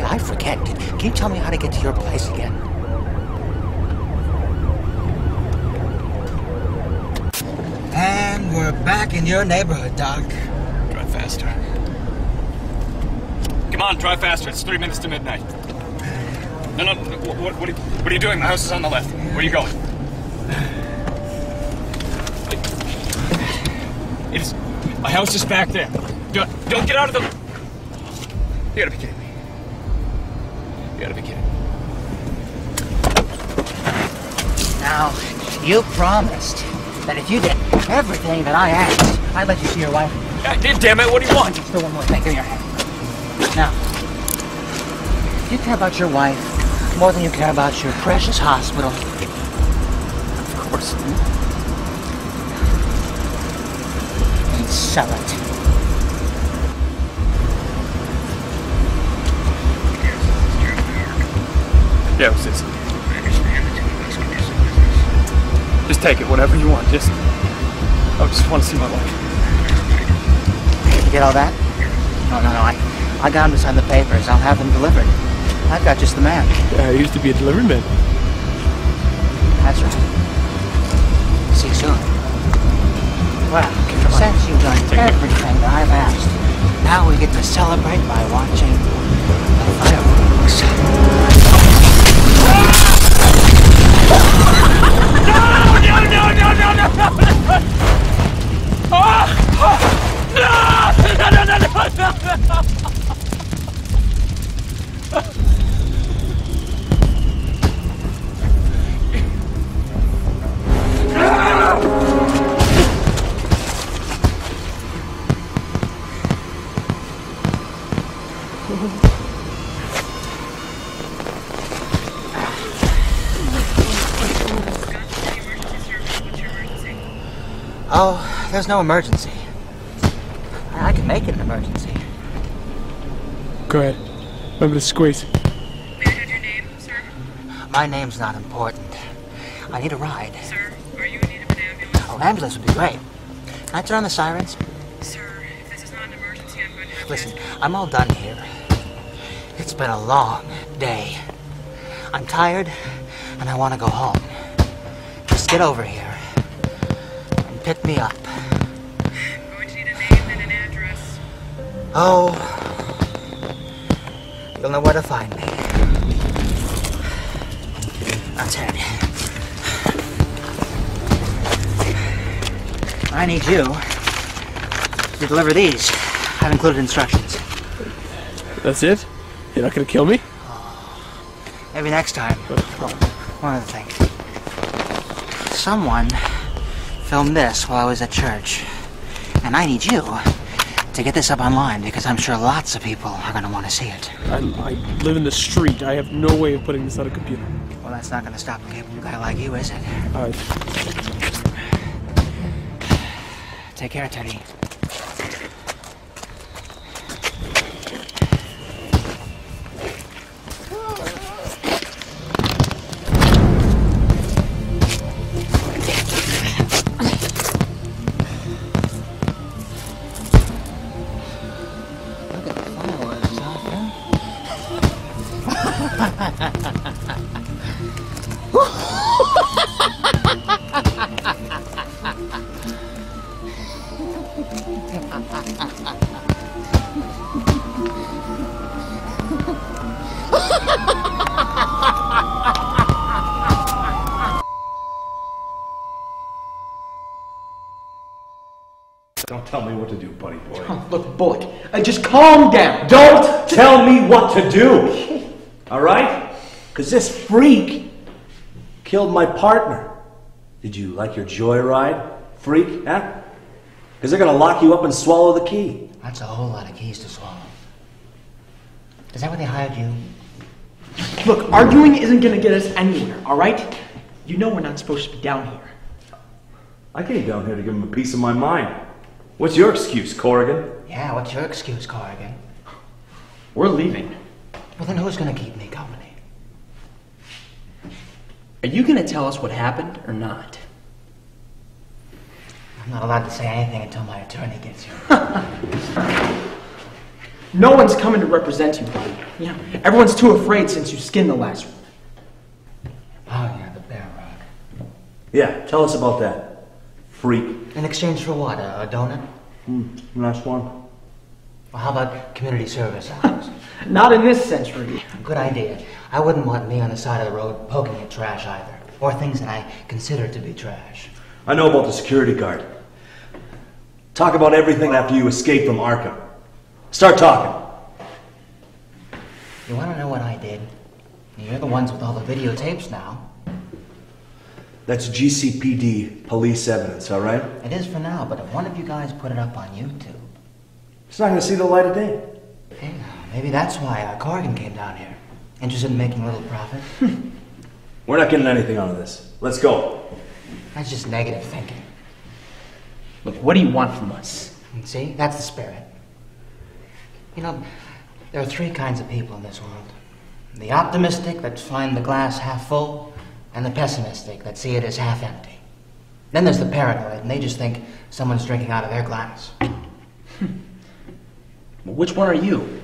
I forget. Can you tell me how to get to your place again? And we're back in your neighborhood, Doc. Drive faster. Come on, drive faster. It's 3 minutes to midnight. No. What are you doing? The house is on the left. Where are you going? My house is back there. Don't get out of the... You gotta be kidding me. You gotta be kidding me. Now, you promised that if you did everything that I asked, I'd let you see your wife. Damn it, what do you want? Still one more thing, give me your hand. Now, do you care about your wife more than you care about your precious hospital? Of course. Then sell it. Yeah, it was this. Just take it, whatever you want. I just want to see my wife. You get all that? No. I got them to sign the papers. I'll have them delivered. I've got just the man. I used to be a delivery man. That's right. See you soon. Well, since you've done everything that I've asked, now we get to celebrate by watching the fireworks. Oh, there's no emergency. I can make it an emergency. Go ahead. Remember to squeeze. May I have your name, sir? My name's not important. I need a ride. Sir, are you in need of an ambulance? Oh, ambulance would be great. Can I turn on the sirens? Sir, if this is not an emergency, I'm going to have Listen, I'm all done here. It's been a long day. I'm tired, and I want to go home. Just get over here and pick me up. I'm going to need a name and an address. Oh, you'll know where to find me. Now, Ted, I need you to deliver these. I've included instructions. That's it? You're not gonna kill me? Maybe next time. One other thing. Someone filmed this while I was at church. And I need you to get this up online because I'm sure lots of people are going to want to see it. I live in the street. I have no way of putting this on a computer. Well, that's not going to stop a capable guy like you, is it? All right. Take care, Teddy. Don't tell me what to do, buddy boy. Oh, look, Bullock, just calm down. Don't tell me what to do! Alright? Because this freak killed my partner. Did you like your joyride, freak, huh? Because they're gonna lock you up and swallow the key. That's a whole lot of keys to swallow. Is that why they hired you? Look, arguing isn't gonna get us anywhere, alright? You know we're not supposed to be down here. I came down here to give him a piece of my mind. What's your excuse, Corrigan? Yeah, what's your excuse, Corrigan? We're leaving. Well, then who's gonna keep me company? Are you gonna tell us what happened or not? I'm not allowed to say anything until my attorney gets here. No one's coming to represent you, buddy. Yeah, everyone's too afraid since you skinned the last one. Oh, yeah, the bear rug. Yeah, tell us about that, freak. In exchange for what, a donut? Last one. Well, how about community service hours? Not in this century. Good idea. I wouldn't want me on the side of the road poking at trash either. Or things that I consider to be trash. I know about the security guard. Talk about everything after you escape from Arkham. Start talking. You want to know what I did? You're the ones with all the videotapes now. That's GCPD police evidence, all right? It is for now, but if one of you guys put it up on YouTube... It's not going to see the light of day. Hey, maybe that's why Corrigan came down here. Interested in making a little profit. We're not getting anything out of this. Let's go. That's just negative thinking. Look, what do you want from us? See, that's the spirit. You know, there are three kinds of people in this world. The optimistic that find the glass half full, and the pessimistic that see it as half empty. Then there's the paranoid, and they just think someone's drinking out of their glass. Well, which one are you?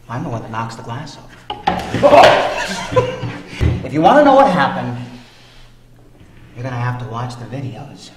I'm the one that knocks the glass over. If you want to know what happened, you're going to have to watch the videos.